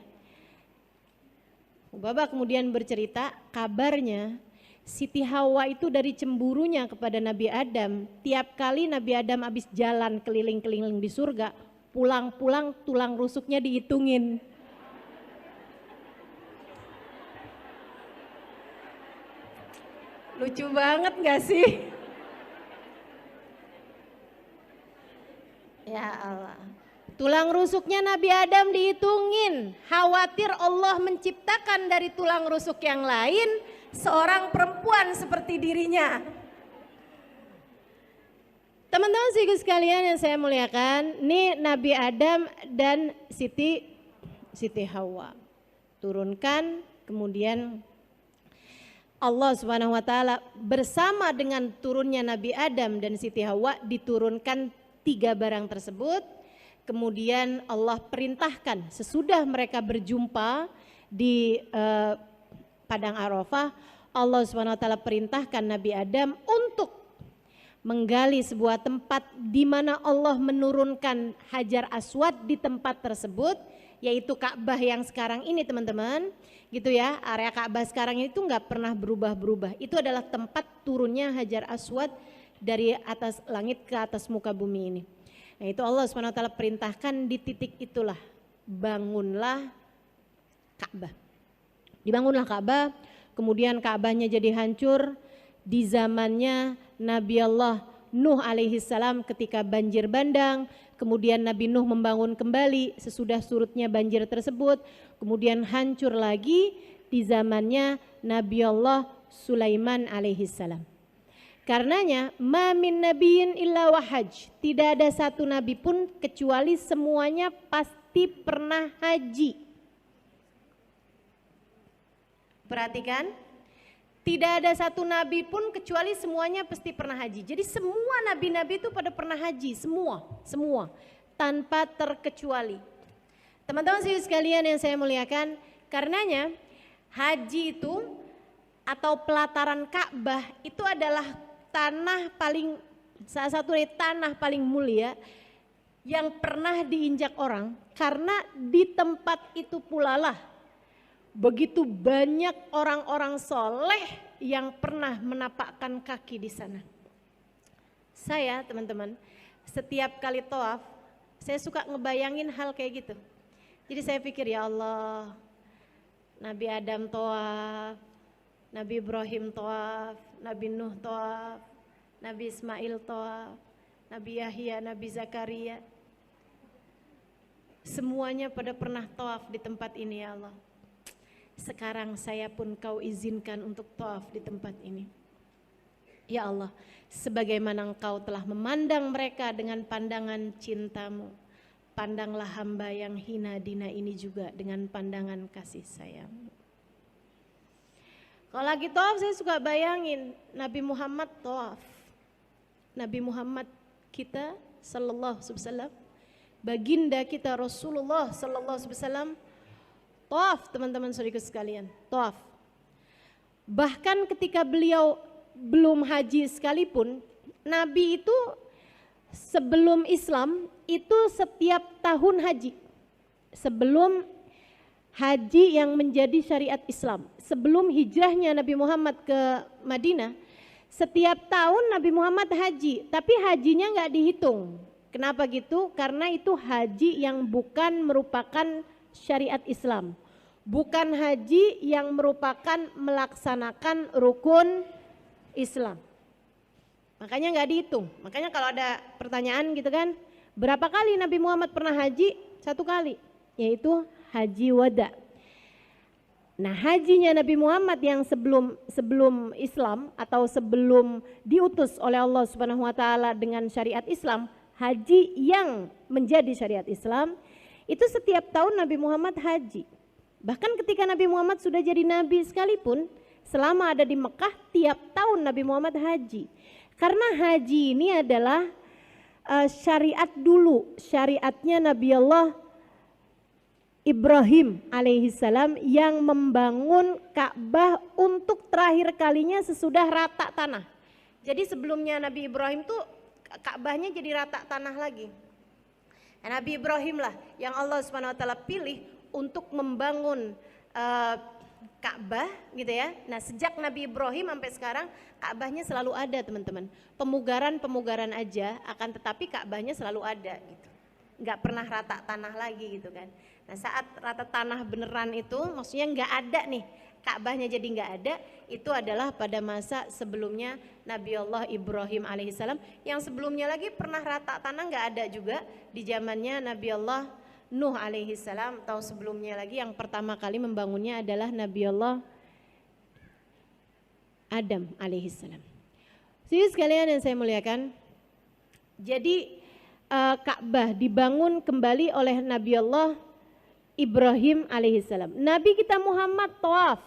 Ubabah kemudian bercerita kabarnya Siti Hawa itu dari cemburunya kepada Nabi Adam, tiap kali Nabi Adam habis jalan keliling-keliling di surga, pulang-pulang tulang rusuknya dihitungin. Lucu banget gak sih? Ya Allah. Tulang rusuknya Nabi Adam dihitungin. Khawatir Allah menciptakan dari tulang rusuk yang lain seorang perempuan seperti dirinya. Teman-teman sekalian yang saya muliakan, ini Nabi Adam dan Siti Hawa. Turunkan, kemudian Allah Subhanahu wa taala bersama dengan turunnya Nabi Adam dan Siti Hawa diturunkan 3 barang tersebut. Kemudian Allah perintahkan sesudah mereka berjumpa di padang Arafah, Allah Subhanahu wa taala perintahkan Nabi Adam untuk menggali sebuah tempat di mana Allah menurunkan Hajar Aswad di tempat tersebut, yaitu Ka'bah yang sekarang ini teman-teman. Gitu ya, area Ka'bah sekarang itu nggak pernah berubah-berubah. Itu adalah tempat turunnya Hajar Aswad dari atas langit ke atas muka bumi ini. Nah itu Allah SWT perintahkan di titik itulah, bangunlah Ka'bah. Dibangunlah Ka'bah, kemudian Ka'bahnya jadi hancur di zamannya Nabi Allah Nuh alaihi salam ketika banjir bandang. Kemudian Nabi Nuh membangun kembali sesudah surutnya banjir tersebut. Kemudian hancur lagi di zamannya Nabi Allah Sulaiman alaihi salam. Karenanya ma min nabiyyin illa wahaj, tidak ada satu nabi pun kecuali semuanya pasti pernah haji. Perhatikan, tidak ada satu nabi pun kecuali semuanya pasti pernah haji. Jadi semua nabi-nabi itu pada pernah haji, semua. tanpa terkecuali. Teman-teman sekalian yang saya muliakan, karenanya haji itu atau pelataran Ka'bah itu adalah salah satu dari tanah paling mulia yang pernah diinjak orang, karena di tempat itu pula lah begitu banyak orang-orang soleh yang pernah menapakkan kaki di sana. Saya teman-teman, setiap kali tawaf, saya suka ngebayangin hal kayak gitu. Jadi saya pikir, ya Allah, Nabi Adam tawaf, Nabi Ibrahim tawaf, Nabi Nuh tawaf, Nabi Ismail tawaf, Nabi Yahya, Nabi Zakaria. Semuanya pada pernah tawaf di tempat ini, ya Allah. Sekarang saya pun Kau izinkan untuk tawaf di tempat ini. Ya Allah, sebagaimana Engkau telah memandang mereka dengan pandangan cinta-Mu, pandanglah hamba yang hina dina ini juga dengan pandangan kasih sayang. Kalau lagi tawaf saya suka bayangin Nabi Muhammad tawaf. Nabi Muhammad kita sallallahu alaihi wasallam, baginda kita Rasulullah sallallahu alaihi wasallam tawaf, teman-teman saudaraku sekalian, tawaf. Bahkan ketika beliau belum haji sekalipun, Nabi itu sebelum Islam itu setiap tahun haji. Sebelum haji yang menjadi syariat Islam, sebelum hijrahnya Nabi Muhammad ke Madinah, setiap tahun Nabi Muhammad haji, tapi hajinya nggak dihitung. Kenapa gitu? Karena itu haji yang bukan merupakan syariat Islam, bukan haji yang merupakan melaksanakan rukun Islam. Makanya nggak dihitung. Makanya kalau ada pertanyaan gitu kan, berapa kali Nabi Muhammad pernah haji? 1 kali, yaitu haji wada. Nah, hajinya Nabi Muhammad yang sebelum Islam atau sebelum diutus oleh Allah Subhanahu wa taala dengan syariat Islam, haji yang menjadi syariat Islam, itu setiap tahun Nabi Muhammad haji. Bahkan ketika Nabi Muhammad sudah jadi nabi sekalipun, selama ada di Mekah tiap tahun Nabi Muhammad haji. Karena haji ini adalah syariat dulu, syariatnya Nabi Allah Ibrahim alaihissalam yang membangun Ka'bah untuk terakhir kalinya sesudah rata tanah. Jadi sebelumnya Nabi Ibrahim tuh Ka'bahnya jadi rata tanah lagi. Nah, Nabi Ibrahim lah yang Allah Subhanahu wa taala pilih untuk membangun Ka'bah gitu ya. Nah, sejak Nabi Ibrahim sampai sekarang Ka'bahnya selalu ada, teman-teman. Pemugaran aja, akan tetapi Ka'bahnya selalu ada gitu. Nggak pernah rata tanah lagi gitu kan. Nah, saat rata tanah beneran itu maksudnya nggak ada nih, Ka'bahnya jadi nggak ada, itu adalah pada masa sebelumnya Nabi Allah Ibrahim alaihissalam. Yang sebelumnya lagi pernah rata tanah nggak ada juga di zamannya Nabi Allah Nuh alaihissalam. Tahun sebelumnya lagi yang pertama kali membangunnya adalah Nabi Allah Adam alaihissalam. Jadi sekalian yang saya muliakan, jadi Ka'bah dibangun kembali oleh Nabi Allah Ibrahim alaihissalam. Nabi kita Muhammad tawaf.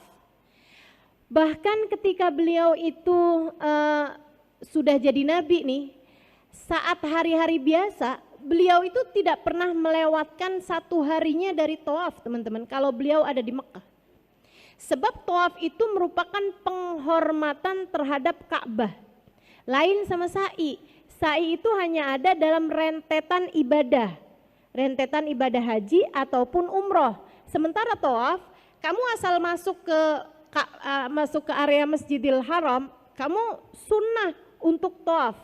Bahkan ketika beliau itu sudah jadi nabi nih, saat hari-hari biasa beliau itu tidak pernah melewatkan 1 harinya dari tawaf, teman-teman, kalau beliau ada di Mekah. Sebab tawaf itu merupakan penghormatan terhadap Ka'bah. Lain sama sa'i. Sa'i itu hanya ada dalam rentetan ibadah haji ataupun umroh. Sementara tawaf, kamu asal masuk ke area Masjidil Haram, kamu sunnah untuk tawaf.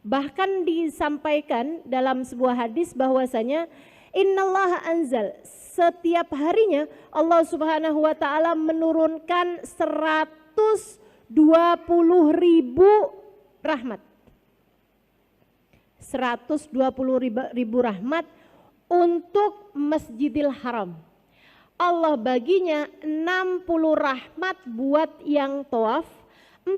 Bahkan disampaikan dalam sebuah hadis bahwasanya innallaha anzal, setiap harinya Allah Subhanahu wa taala menurunkan 120.000 rahmat. 120.000 rahmat untuk Masjidil Haram. Allah baginya 60 rahmat buat yang tawaf, 40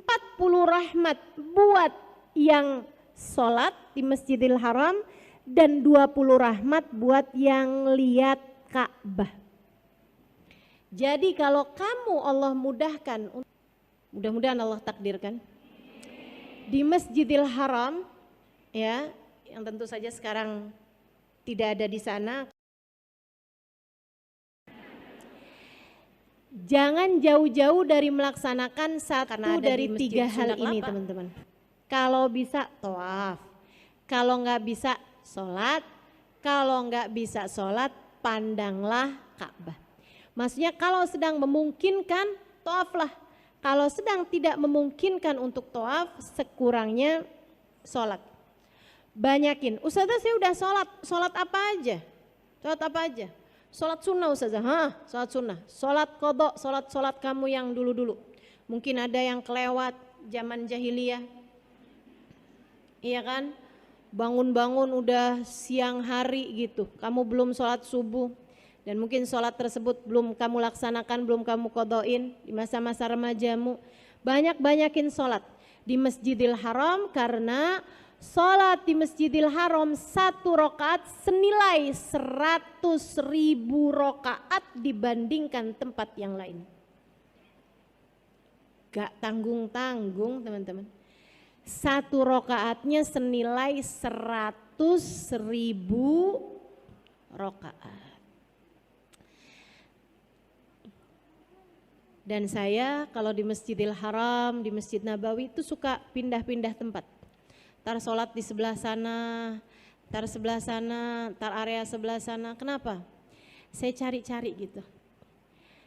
rahmat buat yang sholat di Masjidil Haram, dan 20 rahmat buat yang lihat Ka'bah. Jadi kalau kamu Allah mudahkan, mudah-mudahan Allah takdirkan, di Masjidil Haram ya, yang tentu saja sekarang tidak ada di sana. Jangan jauh-jauh dari melaksanakan satu dari tiga hal ini teman-teman. Kalau bisa tawaf, kalau nggak bisa sholat, kalau nggak bisa sholat pandanglah Ka'bah. Maksudnya kalau sedang memungkinkan tawaflah, kalau sedang tidak memungkinkan untuk tawaf sekurangnya sholat. Banyakin, Ustazah saya udah sholat apa aja? Sholat apa aja? Sholat sunnah Ustazah, sholat sunnah, sholat kodok, sholat kamu yang dulu-dulu. Mungkin ada yang kelewat zaman jahiliyah, iya kan? Bangun-bangun udah siang hari gitu, kamu belum sholat subuh, dan mungkin sholat tersebut belum kamu laksanakan, belum kamu kodoin di masa-masa remajamu. Banyak-banyakin sholat di Masjidil Haram, karena sholat di Masjidil Haram 1 rakaat senilai 100.000 rakaat dibandingkan tempat yang lain. Gak tanggung-tanggung teman-teman. 1 rakaatnya senilai 100.000 rakaat. Dan saya kalau di Masjidil Haram, di Masjid Nabawi itu suka pindah-pindah tempat. Tar sholat di sebelah sana, tar sebelah sana, tar area sebelah sana. Kenapa? Saya cari-cari gitu.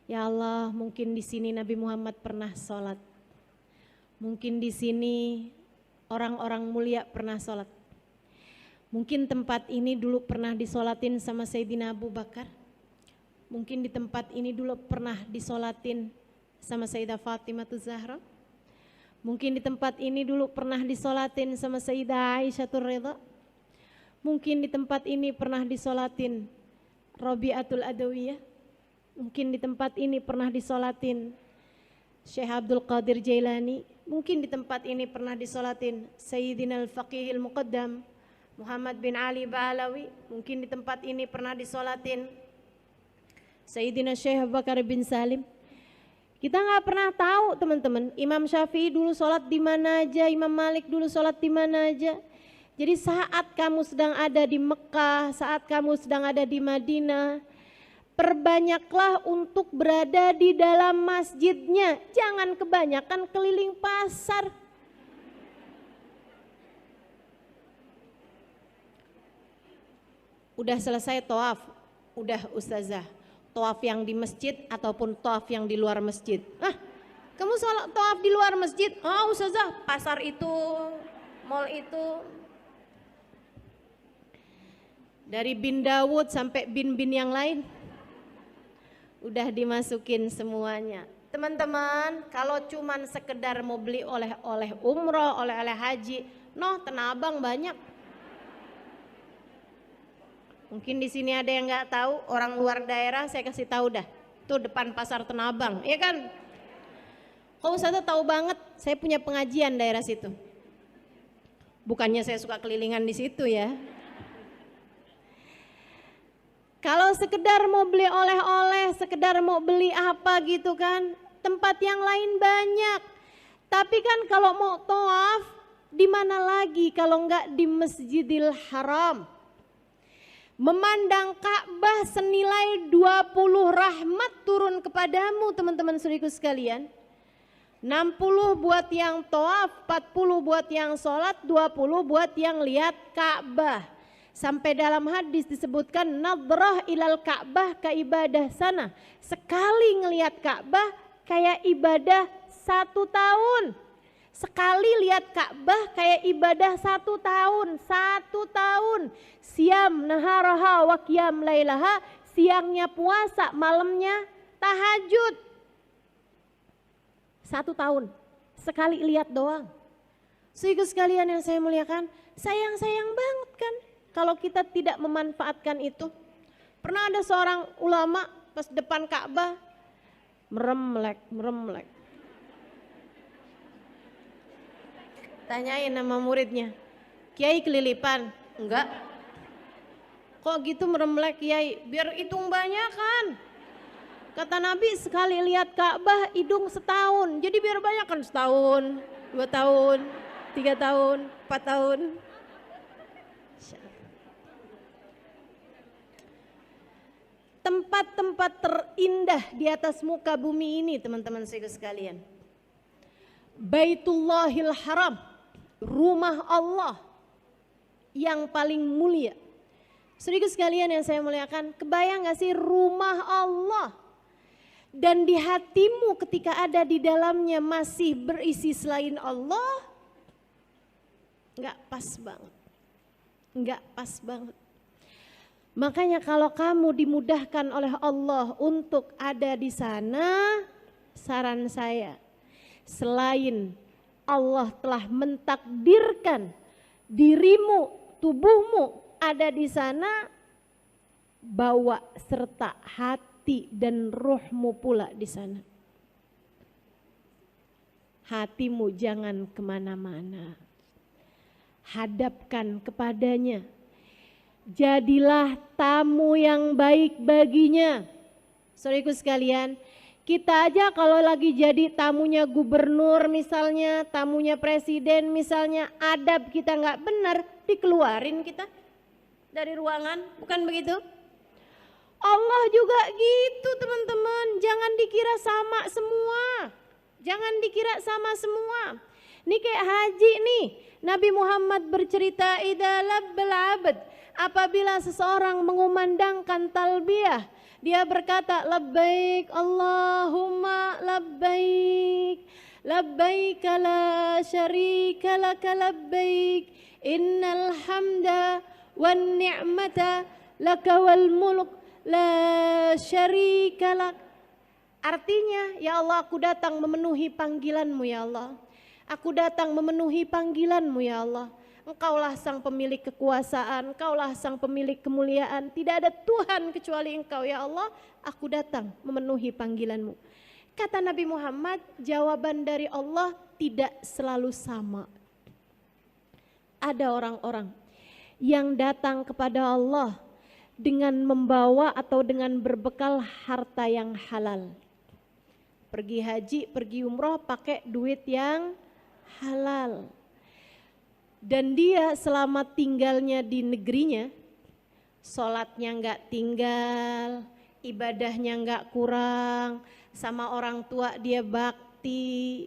Ya Allah, mungkin di sini Nabi Muhammad pernah sholat. Mungkin di sini orang-orang mulia pernah sholat. Mungkin tempat ini dulu pernah disolatin sama Sayyidina Abu Bakar. Mungkin di tempat ini dulu pernah disolatin sama Sayyidah Fatimah Zahra. Mungkin di tempat ini dulu pernah disolatin sama Sayyidah Aisyah Ridha. Mungkin di tempat ini pernah disolatin Rabi'atul Adawiyah. Mungkin di tempat ini pernah disolatin Syekh Abdul Qadir Jailani. Mungkin di tempat ini pernah disolatin Sayyidina Al-Faqihil Muqaddam Muhammad bin Ali Ba'alawi. Mungkin di tempat ini pernah disolatin Sayyidina Syekh Abu Bakar bin Salim. Kita nggak pernah tahu teman-teman, Imam Syafi'i dulu sholat di mana aja, Imam Malik dulu sholat di mana aja. Jadi saat kamu sedang ada di Mekah, saat kamu sedang ada di Madinah, perbanyaklah untuk berada di dalam masjidnya. Jangan kebanyakan keliling pasar. Udah selesai tawaf, udah Ustazah. Tawaf yang di masjid ataupun tawaf yang di luar masjid. Kamu sholat tawaf di luar masjid? Oh Ustazah, pasar itu, mall itu. Dari bin Dawud sampai bin-bin yang lain. Udah dimasukin semuanya. Teman-teman, kalau cuman sekedar mau beli oleh-oleh umroh, oleh-oleh haji, Tanah Abang banyak. Mungkin di sini ada yang nggak tahu, orang luar daerah saya kasih tahu dah. Tuh depan pasar Tanah Abang, ya kan? Kok Ustazah tahu banget, saya punya pengajian daerah situ. Bukannya saya suka kelilingan di situ ya. Kalau sekedar mau beli oleh-oleh, sekedar mau beli apa gitu kan, tempat yang lain banyak. Tapi kan kalau mau tawaf, di mana lagi kalau nggak di Masjidil Haram? Memandang Ka'bah senilai 20 rahmat turun kepadamu teman-teman saudaraku sekalian. 60 buat yang tawaf, 40 buat yang sholat, 20 buat yang lihat Ka'bah. Sampai dalam hadis disebutkan nadrah ilal Ka'bah ka ibadah sana. Sekali ngelihat Ka'bah kayak ibadah 1 tahun. Sekali lihat Ka'bah kayak ibadah 1 tahun, 1 tahun. Siam naharaha wa qiyam lailaha, siangnya puasa, malamnya tahajud. 1 tahun, sekali lihat doang. Saudara sekalian yang saya muliakan, sayang-sayang banget kan kalau kita tidak memanfaatkan itu. Pernah ada seorang ulama pas depan Ka'bah meremlek. Tanyain sama muridnya, Kiai kelilipan? Enggak. Kok gitu meremlek Kiai? Biar hitung banyak kan. Kata Nabi sekali lihat Ka'bah hidung setahun. Jadi biar banyak kan, setahun, 2 tahun, 3 tahun, 4 tahun. tempat-tempat terindah di atas muka bumi ini, teman-teman sekalian. Baitullahil Haram, rumah Allah yang paling mulia. Saudara sekalian yang saya muliakan, kebayang gak sih rumah Allah dan di hatimu ketika ada di dalamnya masih berisi selain Allah? Gak pas banget, gak pas banget. Makanya kalau kamu dimudahkan oleh Allah untuk ada di sana, saran saya, selain Allah telah mentakdirkan dirimu, tubuhmu ada di sana, bawa serta hati dan ruhmu pula di sana. Hatimu jangan kemana-mana, hadapkan kepadanya. Jadilah tamu yang baik baginya. Saudaraku sekalian, kita aja kalau lagi jadi tamunya gubernur misalnya, tamunya presiden misalnya, adab kita nggak benar, dikeluarin kita dari ruangan, bukan begitu? Allah juga gitu teman-teman, jangan dikira sama semua. Jangan dikira sama semua. Ini kayak haji nih, Nabi Muhammad bercerita, idza labbal abd, apabila seseorang mengumandangkan talbiyah, dia berkata labbaik Allahumma labbaik, labbaik la syarika laka labbaik, innal hamda wan ni'mata laka wal mulk la syarika lak. Artinya, ya Allah, aku datang memenuhi panggilanmu ya Allah. Aku datang memenuhi panggilanmu ya Allah. Engkaulah sang pemilik kekuasaan, Engkaulah sang pemilik kemuliaan. Tidak ada Tuhan kecuali Engkau ya Allah. Aku datang memenuhi panggilanmu. Kata Nabi Muhammad, jawaban dari Allah tidak selalu sama. Ada orang-orang yang datang kepada Allah dengan membawa atau dengan berbekal harta yang halal. Pergi haji, pergi umroh pakai duit yang halal. Dan dia selama tinggalnya di negerinya, sholatnya nggak tinggal, ibadahnya nggak kurang, sama orang tua dia bakti.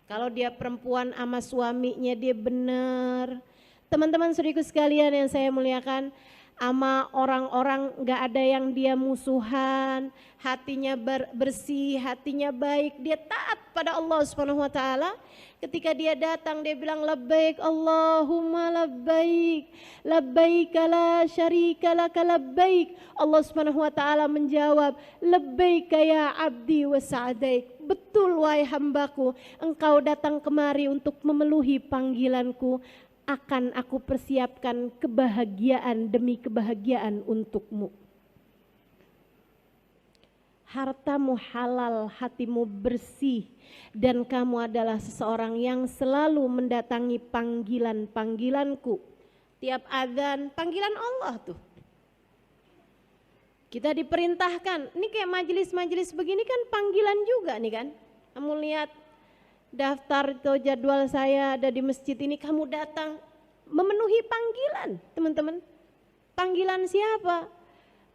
Kalau dia perempuan sama suaminya dia benar. Teman-teman saudaraku sekalian yang saya muliakan, sama orang-orang gak ada yang dia musuhan, hatinya bersih, hatinya baik, dia taat pada Allah Subhanahu wa taala. Ketika dia datang dia bilang labbaik Allahumma labbaik, labbaik la syarika laka labbaik. Allah Subhanahu wa taala menjawab, labbaik ya abdi wa sa'daik. Betul wahai hambaku, engkau datang kemari untuk memenuhi panggilanku. Akan aku persiapkan kebahagiaan demi kebahagiaan untukmu. Hartamu halal, hatimu bersih, dan kamu adalah seseorang yang selalu mendatangi panggilan-panggilanku. Tiap adzan, panggilan Allah tuh. Kita diperintahkan, ini kayak majelis-majelis begini kan panggilan juga nih kan. Kamu lihat daftar atau jadwal saya ada di masjid ini, kamu datang memenuhi panggilan teman-teman. Panggilan siapa?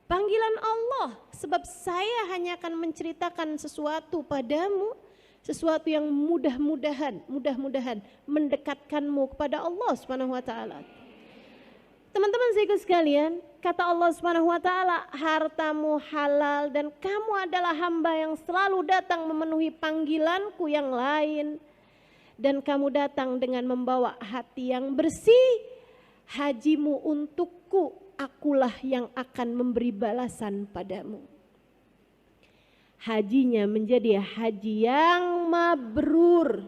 Panggilan Allah. Sebab saya hanya akan menceritakan sesuatu padamu, sesuatu yang mudah-mudahan mendekatkanmu kepada Allah Subhanahu wa taala. Teman-teman saudara sekalian, kata Allah Subhanahu wa taala, hartamu halal dan kamu adalah hamba yang selalu datang memenuhi panggilanku yang lain. Dan kamu datang dengan membawa hati yang bersih, hajimu untukku, akulah yang akan memberi balasan padamu. Hajinya menjadi haji yang mabrur,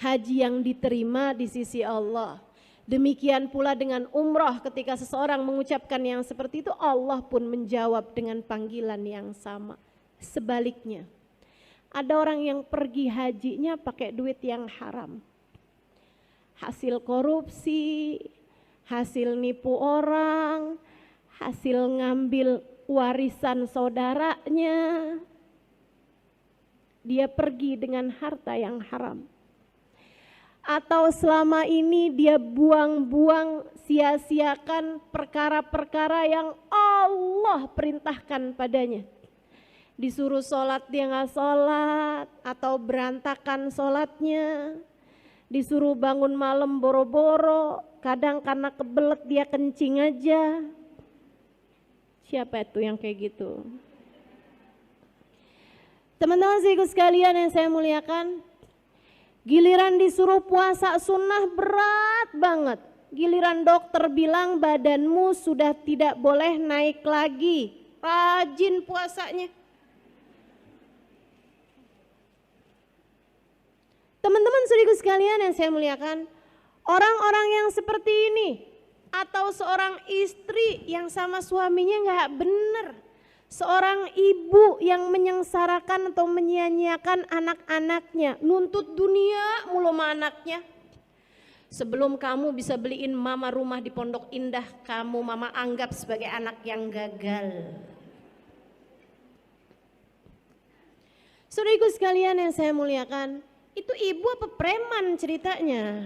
haji yang diterima di sisi Allah. Demikian pula dengan umrah, ketika seseorang mengucapkan yang seperti itu, Allah pun menjawab dengan panggilan yang sama. Sebaliknya, ada orang yang pergi hajinya pakai duit yang haram. Hasil korupsi, hasil nipu orang, hasil ngambil warisan saudaranya. Dia pergi dengan harta yang haram. Atau selama ini dia buang-buang, sia-siakan perkara-perkara yang Allah perintahkan padanya. Disuruh sholat dia nggak sholat, atau berantakan sholatnya. Disuruh bangun malam boro-boro, kadang karena kebelet dia kencing aja. Siapa itu yang kayak gitu? Teman-teman sekalian yang saya muliakan, giliran disuruh puasa sunnah berat banget. Giliran dokter bilang badanmu sudah tidak boleh naik lagi, rajin puasanya. Teman-teman saudaraku sekalian yang saya muliakan, orang-orang yang seperti ini atau seorang istri yang sama suaminya nggak benar, seorang ibu yang menyengsarakan atau menyia-nyiakan anak-anaknya, nuntut dunia mulu sama anaknya. Sebelum kamu bisa beliin mama rumah di Pondok Indah, kamu mama anggap sebagai anak yang gagal. Saudaraku sekalian yang saya muliakan, itu ibu apa preman ceritanya?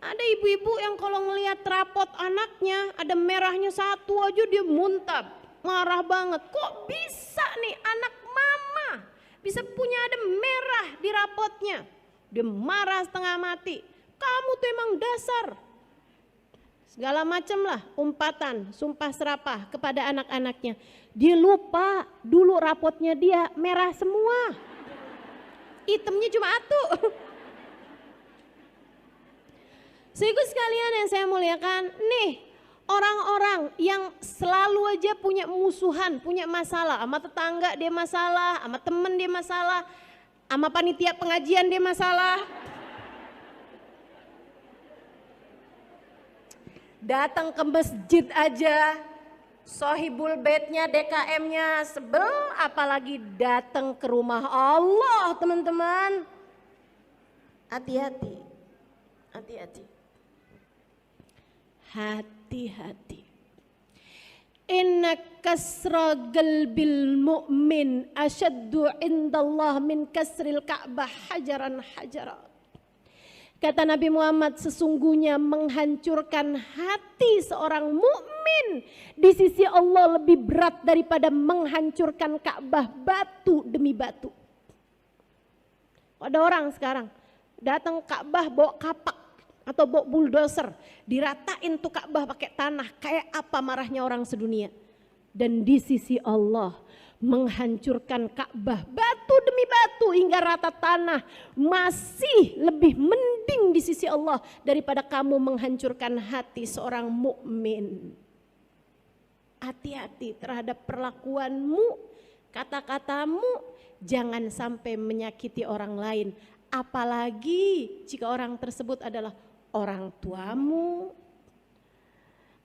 Ada ibu-ibu yang kalau ngelihat rapot anaknya ada merahnya satu aja dia muntah, marah banget. Kok bisa nih anak mama bisa punya ada merah di rapotnya? Dia marah setengah mati. Kamu tuh emang dasar. Segala macam lah umpatan, sumpah serapah kepada anak-anaknya. Dia lupa dulu rapotnya dia merah semua. Hitamnya cuma atu. Saudaraku sekalian yang saya muliakan, nih orang-orang yang selalu aja punya musuhan, punya masalah, sama tetangga dia masalah, sama temen dia masalah, sama panitia pengajian dia masalah. Datang ke masjid aja, sohibul baitnya, DKM-nya sebel, apalagi datang ke rumah Allah, teman-teman. Hati-hati, hati-hati. Hati-hati. Inna kasra qalbil mu'min asyaddu indallah min kasril ka'bah hajaran hajara. Kata Nabi Muhammad, sesungguhnya menghancurkan hati seorang mukmin di sisi Allah lebih berat daripada menghancurkan Ka'bah batu demi batu. Ada orang sekarang datang Ka'bah bawa kapak atau bawa bulldozer, diratain tuh Ka'bah pakai tanah, kayak apa marahnya orang sedunia. Dan di sisi Allah menghancurkan Ka'bah batu demi batu hingga rata tanah masih lebih mending di sisi Allah daripada kamu menghancurkan hati seorang mukmin. Hati-hati terhadap perlakuanmu, kata-katamu, jangan sampai menyakiti orang lain, apalagi jika orang tersebut adalah orang tuamu,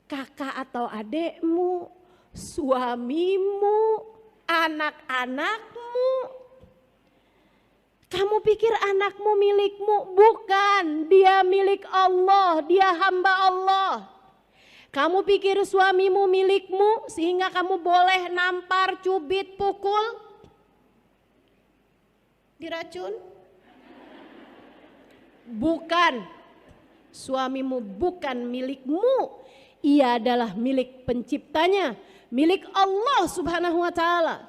kakak atau adekmu, suamimu, anak-anakmu. Kamu pikir anakmu milikmu? Bukan, dia milik Allah, dia hamba Allah. Kamu pikir suamimu milikmu sehingga kamu boleh nampar, cubit, pukul, diracun? Bukan, suamimu bukan milikmu, ia adalah milik penciptanya, milik Allah Subhanahu wa ta'ala.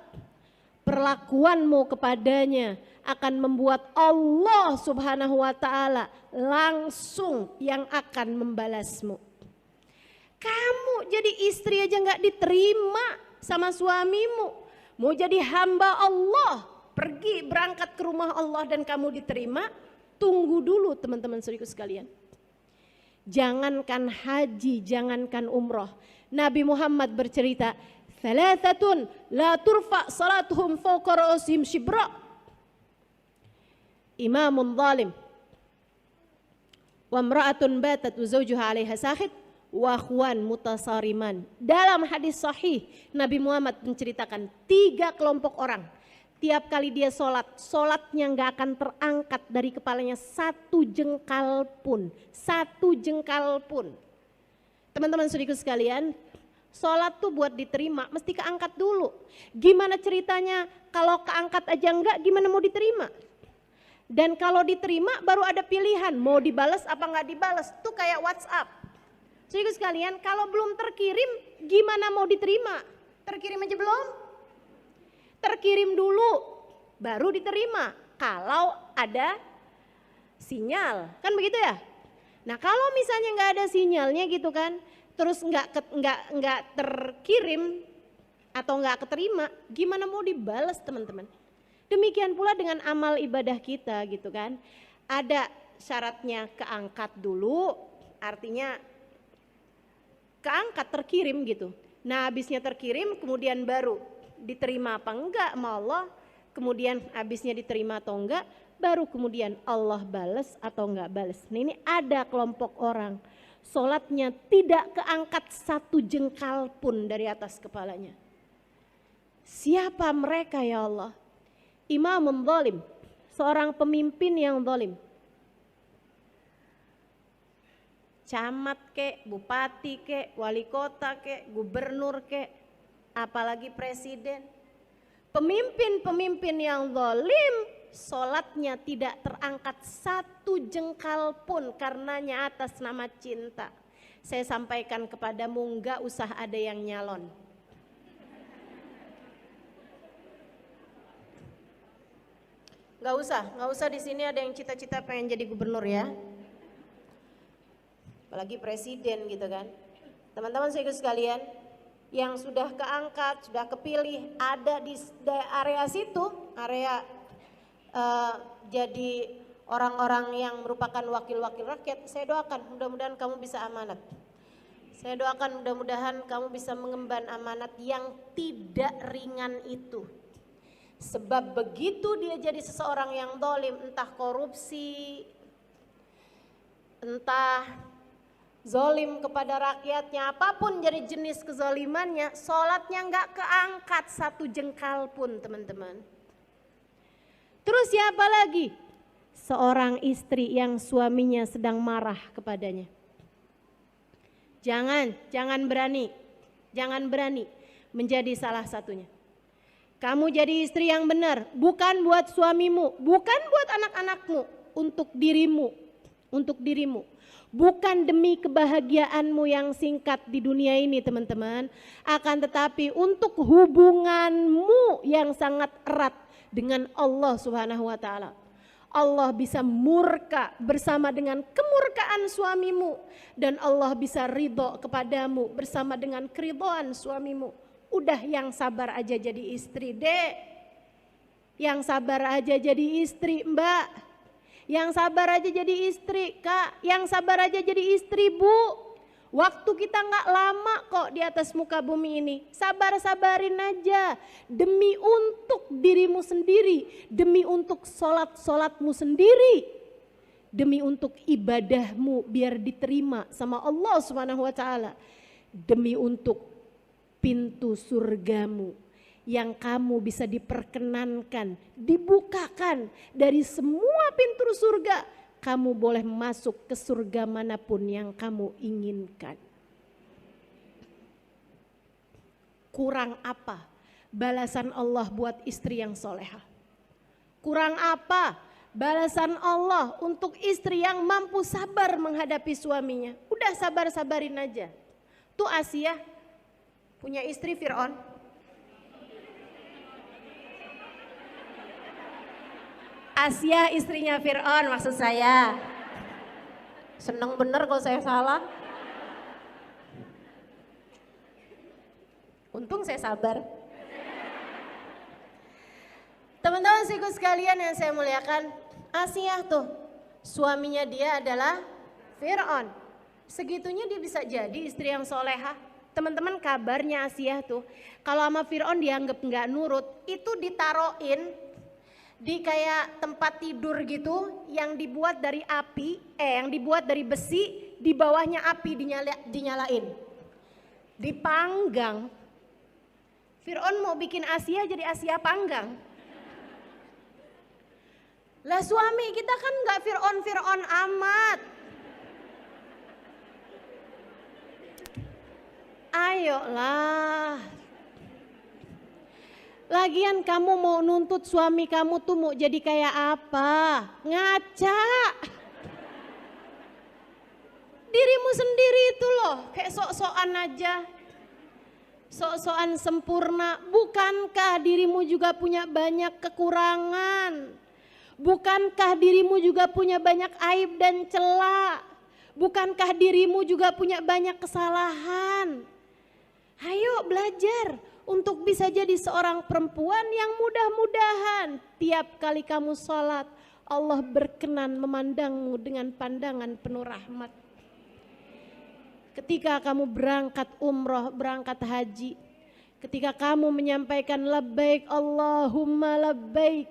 Perlakuanmu kepadanya akan membuat Allah Subhanahu wa ta'ala langsung yang akan membalasmu. Kamu jadi istri aja gak diterima sama suamimu, mau jadi hamba Allah, pergi berangkat ke rumah Allah dan kamu diterima, tunggu dulu teman-teman saudaraku sekalian. Jangankan haji, jangankan umroh, Nabi Muhammad bercerita, thalathatun la turfa salatuhum fawqa ra'sihim shibra. Imamun zalim wa imra'atun batat wa zawjuha 'alaiha sakhit wa akhwan mutasariman. Dalam hadis sahih Nabi Muhammad menceritakan 3 kelompok orang. Tiap kali dia sholat, sholatnya nggak akan terangkat dari kepalanya 1 jengkal pun, 1 jengkal pun. Teman-teman saudaraku sekalian, sholat tuh buat diterima mesti keangkat dulu. Gimana ceritanya kalau keangkat aja enggak, gimana mau diterima? Dan kalau diterima baru ada pilihan mau dibalas apa nggak dibalas. Tuh kayak WhatsApp. Saudara sekalian, kalau belum terkirim gimana mau diterima? Terkirim aja belum? Terkirim dulu baru diterima kalau ada sinyal, kan begitu ya? Nah kalau misalnya nggak ada sinyalnya gitu kan, terus nggak terkirim atau nggak keterima, gimana mau dibalas teman-teman? Demikian pula dengan amal ibadah kita gitu kan. Ada syaratnya keangkat dulu, artinya keangkat terkirim gitu. Nah habisnya terkirim kemudian baru diterima apa enggak sama Allah, kemudian habisnya diterima atau enggak, baru kemudian Allah balas atau enggak balas. Nah ini ada kelompok orang, sholatnya tidak keangkat satu jengkal pun dari atas kepalanya. Siapa mereka ya Allah? Imam zalim, seorang pemimpin yang zalim. Camat kek, bupati kek, wali kota kek, gubernur kek, apalagi presiden. Pemimpin-pemimpin yang zalim, sholatnya tidak terangkat satu jengkal pun karenanya atas nama cinta. Saya sampaikan kepadamu, enggak usah ada yang nyalon. Nggak usah di sini ada yang cita-cita pengen jadi gubernur ya. Apalagi presiden gitu kan. Teman-teman saya sekalian, yang sudah keangkat, sudah kepilih ada di area situ, area jadi orang-orang yang merupakan wakil-wakil rakyat, saya doakan mudah-mudahan kamu bisa amanat. Saya doakan mudah-mudahan kamu bisa mengemban amanat yang tidak ringan itu. Sebab begitu dia jadi seseorang yang zalim, entah korupsi, entah zalim kepada rakyatnya, apapun jadi jenis kezalimannya, sholatnya nggak keangkat satu jengkal pun teman-teman. Terus siapa lagi? Seorang istri yang suaminya sedang marah kepadanya. Jangan berani menjadi salah satunya. Kamu jadi istri yang benar, bukan buat suamimu, bukan buat anak-anakmu, untuk dirimu. Bukan demi kebahagiaanmu yang singkat di dunia ini teman-teman, akan tetapi untuk hubunganmu yang sangat erat dengan Allah Subhanahu wa taala. Allah bisa murka bersama dengan kemurkaan suamimu, dan Allah bisa ridho kepadamu bersama dengan keridhaan suamimu. Udah yang sabar aja jadi istri dek, yang sabar aja jadi istri mbak, yang sabar aja jadi istri kak, yang sabar aja jadi istri bu. Waktu kita nggak lama kok di atas muka bumi ini, sabar-sabarin aja demi untuk dirimu sendiri, demi untuk sholat-sholatmu sendiri, demi untuk ibadahmu biar diterima sama Allah Subhanahu wa taala, demi untuk pintu surgamu yang kamu bisa diperkenankan, dibukakan dari semua pintu surga, kamu boleh masuk ke surga manapun yang kamu inginkan. Kurang apa balasan Allah buat istri yang soleha? Kurang apa balasan Allah untuk istri yang mampu sabar menghadapi suaminya? Udah sabar-sabarin aja. Tuh Asia punya istri Fir'aun. Asia istrinya Fir'aun maksud saya. Seneng bener kalau saya salah. Untung saya sabar. Teman-teman sikut sekalian yang saya muliakan, Asia tuh suaminya dia adalah Fir'aun. Segitunya dia bisa jadi istri yang soleha. Teman-teman kabarnya Asia tuh kalau sama Fir'aun dianggap nggak nurut, itu ditaroin di kayak tempat tidur gitu yang dibuat dari api, yang dibuat dari besi, di bawahnya api dinyalain, dipanggang. Fir'aun mau bikin Asia jadi Asia panggang. Lah suami kita kan nggak Fir'aun amat. Ayolah. Lagian kamu mau nuntut suami kamu tuh mau jadi kayak apa? Ngaca. Dirimu sendiri itu loh, kayak sok-sokan aja. Sok-sokan sempurna. Bukankah dirimu juga punya banyak kekurangan? Bukankah dirimu juga punya banyak aib dan celah? Bukankah dirimu juga punya banyak kesalahan? Ayo belajar untuk bisa jadi seorang perempuan yang mudah-mudahan tiap kali kamu sholat Allah berkenan memandangmu dengan pandangan penuh rahmat. Ketika kamu berangkat umroh, berangkat haji, ketika kamu menyampaikan labbaik Allahumma labbaik,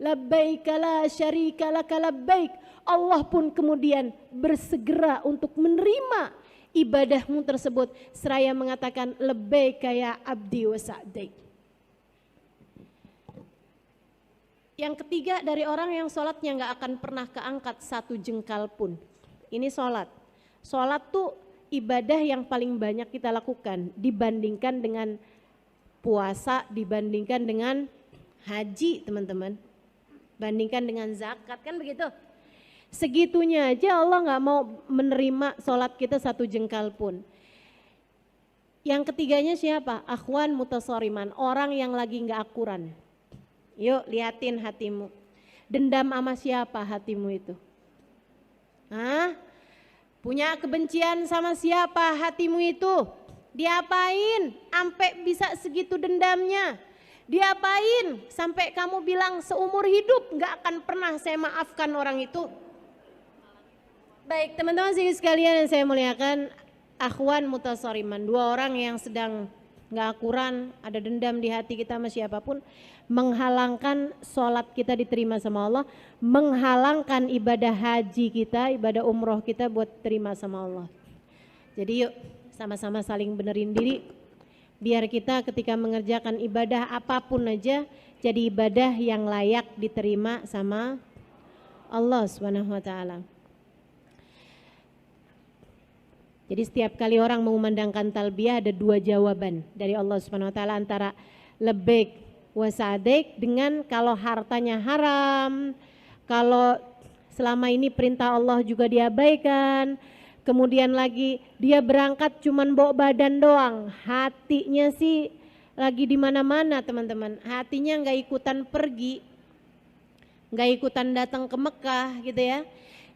labbaik la syarika laka labbaik, Allah pun kemudian bersegera untuk menerima ibadahmu tersebut seraya mengatakan labbaika ya abdi wa sa'daik. Yang ketiga dari orang yang sholatnya nggak akan pernah keangkat satu jengkal pun. Ini sholat. Sholat tuh ibadah yang paling banyak kita lakukan dibandingkan dengan puasa, dibandingkan dengan haji teman-teman. Bandingkan dengan zakat kan begitu. Segitunya aja Allah nggak mau menerima sholat kita satu jengkal pun. Yang ketiganya siapa? Akhwan mutasoriman, orang yang lagi nggak akuran. Yuk liatin hatimu. Dendam sama siapa hatimu itu? Hah? Punya kebencian sama siapa hatimu itu? Diapain? Sampai bisa segitu dendamnya? Diapain? Sampai kamu bilang seumur hidup nggak akan pernah saya maafkan orang itu? Baik teman-teman sekalian yang saya muliakan, akhwan mutasoriman, dua orang yang sedang nggak akuran, ada dendam di hati kita sama siapapun, menghalangkan sholat kita diterima sama Allah, menghalangkan ibadah haji kita, ibadah umroh kita buat terima sama Allah. Jadi yuk sama-sama saling benerin diri, biar kita ketika mengerjakan ibadah apapun aja jadi ibadah yang layak diterima sama Allah Subhanahu wa taala. Jadi setiap kali orang mengumandangkan talbiyah ada dua jawaban dari Allah Subhanahu wa taala, antara labbaik wa sa'daik dengan kalau hartanya haram, kalau selama ini perintah Allah juga diabaikan, kemudian lagi dia berangkat cuman bawa badan doang, hatinya sih lagi di mana-mana teman-teman, hatinya nggak ikutan pergi, nggak ikutan datang ke Mekah gitu ya.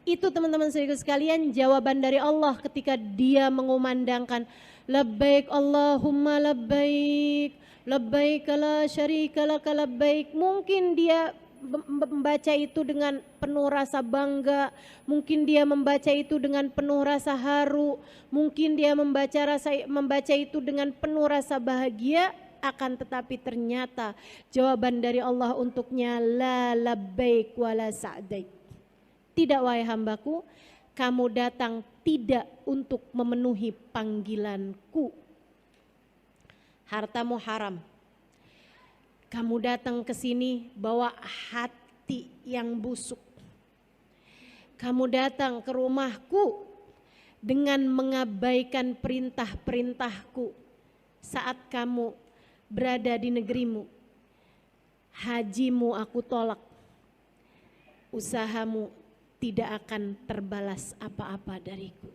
Itu teman-teman sekalian jawaban dari Allah ketika dia mengumandangkan labbaik Allahumma labbaik, labbaik la syarika laka labbaik. Mungkin dia membaca itu dengan penuh rasa bangga, mungkin dia membaca itu dengan penuh rasa haru, mungkin dia membaca itu dengan penuh rasa bahagia, akan tetapi ternyata jawaban dari Allah untuknya la labbaik wala sa'daik. Tidak wahai hambaku, kamu datang tidak untuk memenuhi panggilanku. Hartamu haram. Kamu datang ke sini bawa hati yang busuk. Kamu datang ke rumahku dengan mengabaikan perintah-perintahku saat kamu berada di negerimu. Hajimu aku tolak. Usahamu tidak akan terbalas apa-apa dariku.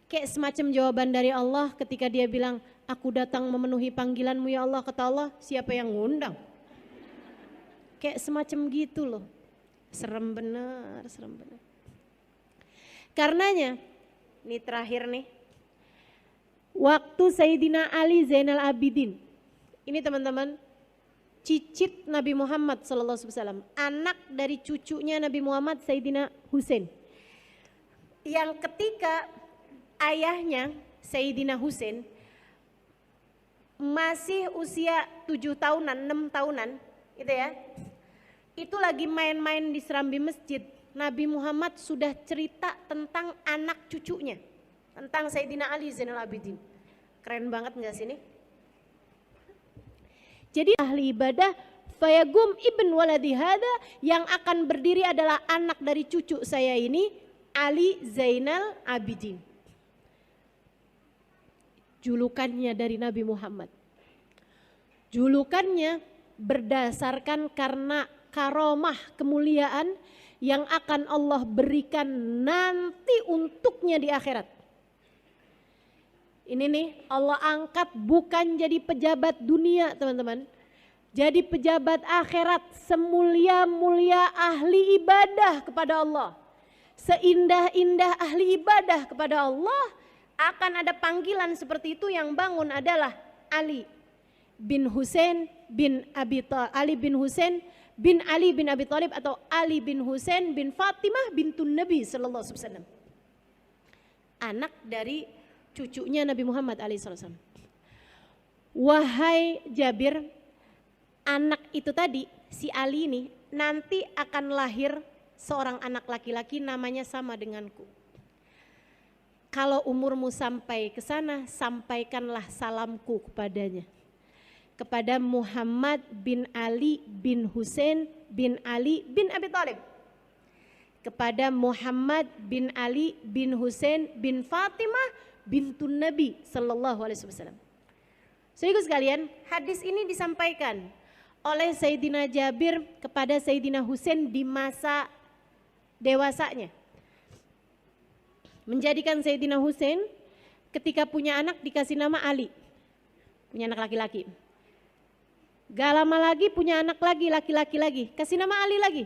Kayak semacam jawaban dari Allah ketika dia bilang, aku datang memenuhi panggilanmu ya Allah. Kata Allah, siapa yang ngundang? Kayak semacam gitu loh. Serem bener, serem bener. Karenanya, ini terakhir nih, waktu Sayyidina Ali Zainal Abidin, ini teman-teman, cicit Nabi Muhammad SAW, anak dari cucunya Nabi Muhammad Sayyidina Husain, yang ketika ayahnya Sayyidina Husain masih usia 7 tahunan, 6 tahunan gitu ya, itu lagi main-main di serambi masjid, Nabi Muhammad sudah cerita tentang anak cucunya, tentang Sayyidina Ali Zainal Abidin. Keren banget gak sih ini? Jadi ahli ibadah fayagum ibn waladi hada, yang akan berdiri adalah anak dari cucu saya ini, Ali Zainal Abidin. Julukannya dari Nabi Muhammad. Julukannya berdasarkan karena karomah kemuliaan yang akan Allah berikan nanti untuknya di akhirat. Ini nih Allah angkat bukan jadi pejabat dunia teman-teman. Jadi pejabat akhirat, semulia-mulia ahli ibadah kepada Allah. Seindah-indah ahli ibadah kepada Allah, akan ada panggilan seperti itu. Yang bangun adalah Ali bin Husain bin Abi Thalib atau Ali bin Husain bin Fatimah bintun Nabi sallallahu alaihi wasallam. Anak dari cucunya Nabi Muhammad alaihi wasallam. Wahai Jabir, anak itu tadi, si Ali ini nanti akan lahir seorang anak laki-laki namanya sama denganku. Kalau umurmu sampai ke sana, sampaikanlah salamku kepadanya. Kepada Muhammad bin Ali bin Husain bin Ali bin Abi Thalib. Kepada Muhammad bin Ali bin Husain bin Fatimah bintun Nabi sallallahu alaihi wasallam. Saudara sekalian, hadis ini disampaikan oleh Sayyidina Jabir kepada Sayyidina Husain di masa dewasanya. Menjadikan Sayyidina Husain ketika punya anak dikasih nama Ali. Punya anak laki-laki. Gak lama lagi punya anak lagi, laki-laki lagi, kasih nama Ali lagi.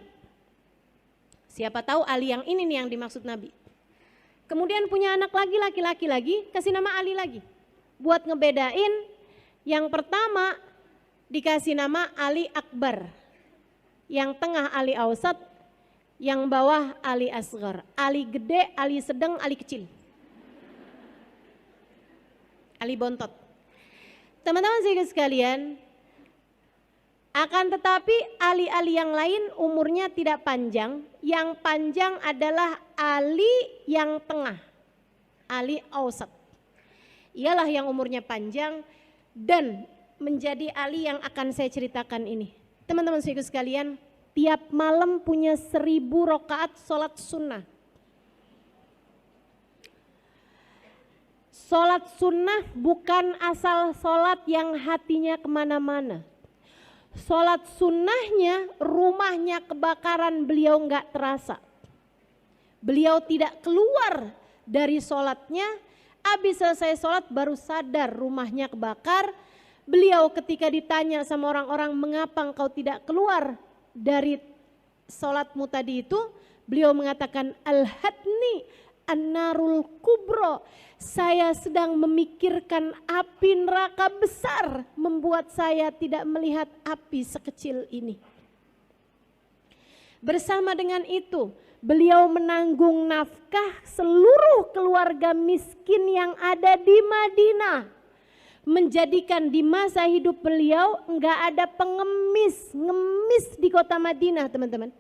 Siapa tahu Ali yang ini nih yang dimaksud Nabi. Kemudian punya anak lagi, laki-laki lagi, kasih nama Ali lagi. Buat ngebedain, yang pertama dikasih nama Ali Akbar. Yang tengah Ali Ausat, yang bawah Ali Asghar. Ali gede, Ali sedang, Ali kecil. Ali bontot. Teman-teman sekalian, akan tetapi Ali-Ali yang lain umurnya tidak panjang. Yang panjang adalah Ali yang tengah, Ali Ausat. Ialah yang umurnya panjang dan menjadi Ali yang akan saya ceritakan ini. Teman-teman sekalian, tiap malam punya 1000 rakaat sholat sunnah. Sholat sunnah bukan asal sholat yang hatinya kemana-mana. Sholat sunnahnya, rumahnya kebakaran, beliau nggak terasa. Beliau tidak keluar dari sholatnya, habis selesai sholat baru sadar rumahnya kebakar. Beliau ketika ditanya sama orang-orang, mengapa engkau tidak keluar dari sholatmu tadi itu, beliau mengatakan, al-hadni an-narul kubro, saya sedang memikirkan api neraka besar, membuat saya tidak melihat api sekecil ini. Bersama dengan itu, beliau menanggung nafkah seluruh keluarga miskin yang ada di Madinah. Menjadikan di masa hidup beliau enggak ada ngemis di kota Madinah, teman-teman.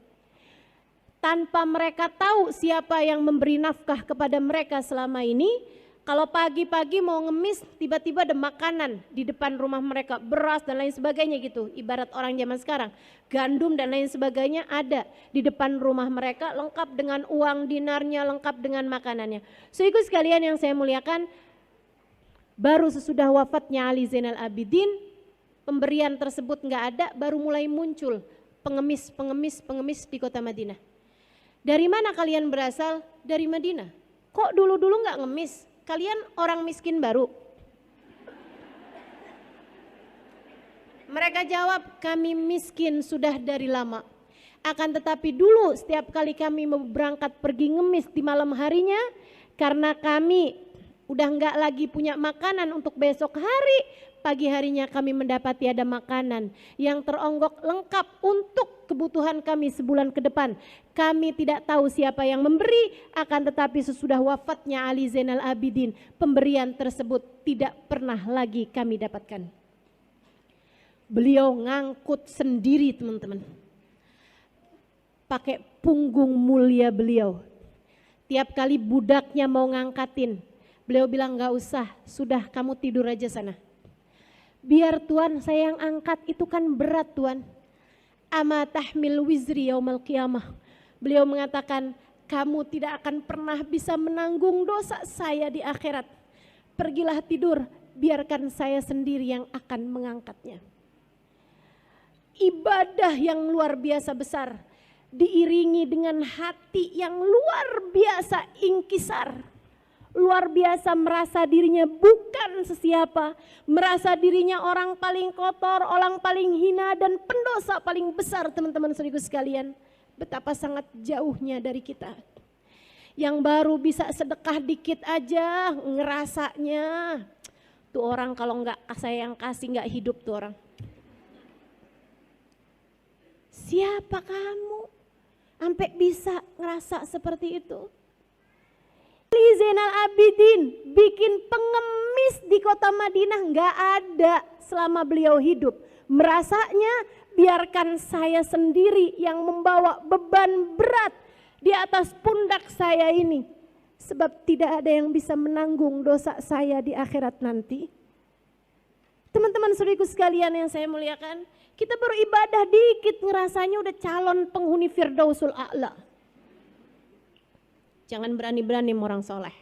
Tanpa mereka tahu siapa yang memberi nafkah kepada mereka selama ini. Kalau pagi-pagi mau ngemis, tiba-tiba ada makanan di depan rumah mereka, beras dan lain sebagainya gitu. Ibarat orang zaman sekarang, gandum dan lain sebagainya ada di depan rumah mereka, lengkap dengan uang dinarnya, lengkap dengan makanannya. Saudara sekalian yang saya muliakan, baru sesudah wafatnya Ali Zainal Abidin, pemberian tersebut nggak ada, baru mulai muncul pengemis di kota Madinah. Dari mana kalian berasal? Dari Madinah. Kok dulu-dulu nggak ngemis? Kalian orang miskin baru? Mereka jawab, kami miskin sudah dari lama. Akan tetapi dulu setiap kali kami mau berangkat pergi ngemis di malam harinya, karena kami udah nggak lagi punya makanan untuk besok hari, pagi harinya kami mendapati ada makanan yang teronggok lengkap untuk kebutuhan kami sebulan ke depan. Kami tidak tahu siapa yang memberi, akan tetapi sesudah wafatnya Ali Zainal Abidin, pemberian tersebut tidak pernah lagi kami dapatkan. Beliau ngangkut sendiri, teman-teman. Pakai punggung mulia beliau. Tiap kali budaknya mau ngangkatin, beliau bilang, gak usah, sudah kamu tidur aja sana. Biar Tuhan saya yang angkat, itu kan berat Tuhan. Ama tahmil wizri yaumal qiyamah. Beliau mengatakan, kamu tidak akan pernah bisa menanggung dosa saya di akhirat. Pergilah tidur, biarkan saya sendiri yang akan mengangkatnya. ibadah yang luar biasa besar, diiringi dengan hati yang luar biasa ingkisar, luar biasa merasa dirinya bukan sesiapa, merasa dirinya orang paling kotor, orang paling hina dan pendosa paling besar. Teman-teman saudaraku sekalian, betapa sangat jauhnya dari kita. Yang baru bisa sedekah dikit aja ngerasanya, tuh orang kalau nggak saya yang kasih nggak hidup tuh orang. Siapa kamu sampai bisa ngerasa seperti itu? Ali Zainal Abidin bikin pengemis di kota Madinah nggak ada selama beliau hidup. Merasanya biarkan saya sendiri yang membawa beban berat di atas pundak saya ini. Sebab tidak ada yang bisa menanggung dosa saya di akhirat nanti. Teman-teman saudaraku sekalian yang saya muliakan, kita baru ibadah dikit ngerasanya udah calon penghuni Firdausul A'la. Jangan berani-berani orang soleh,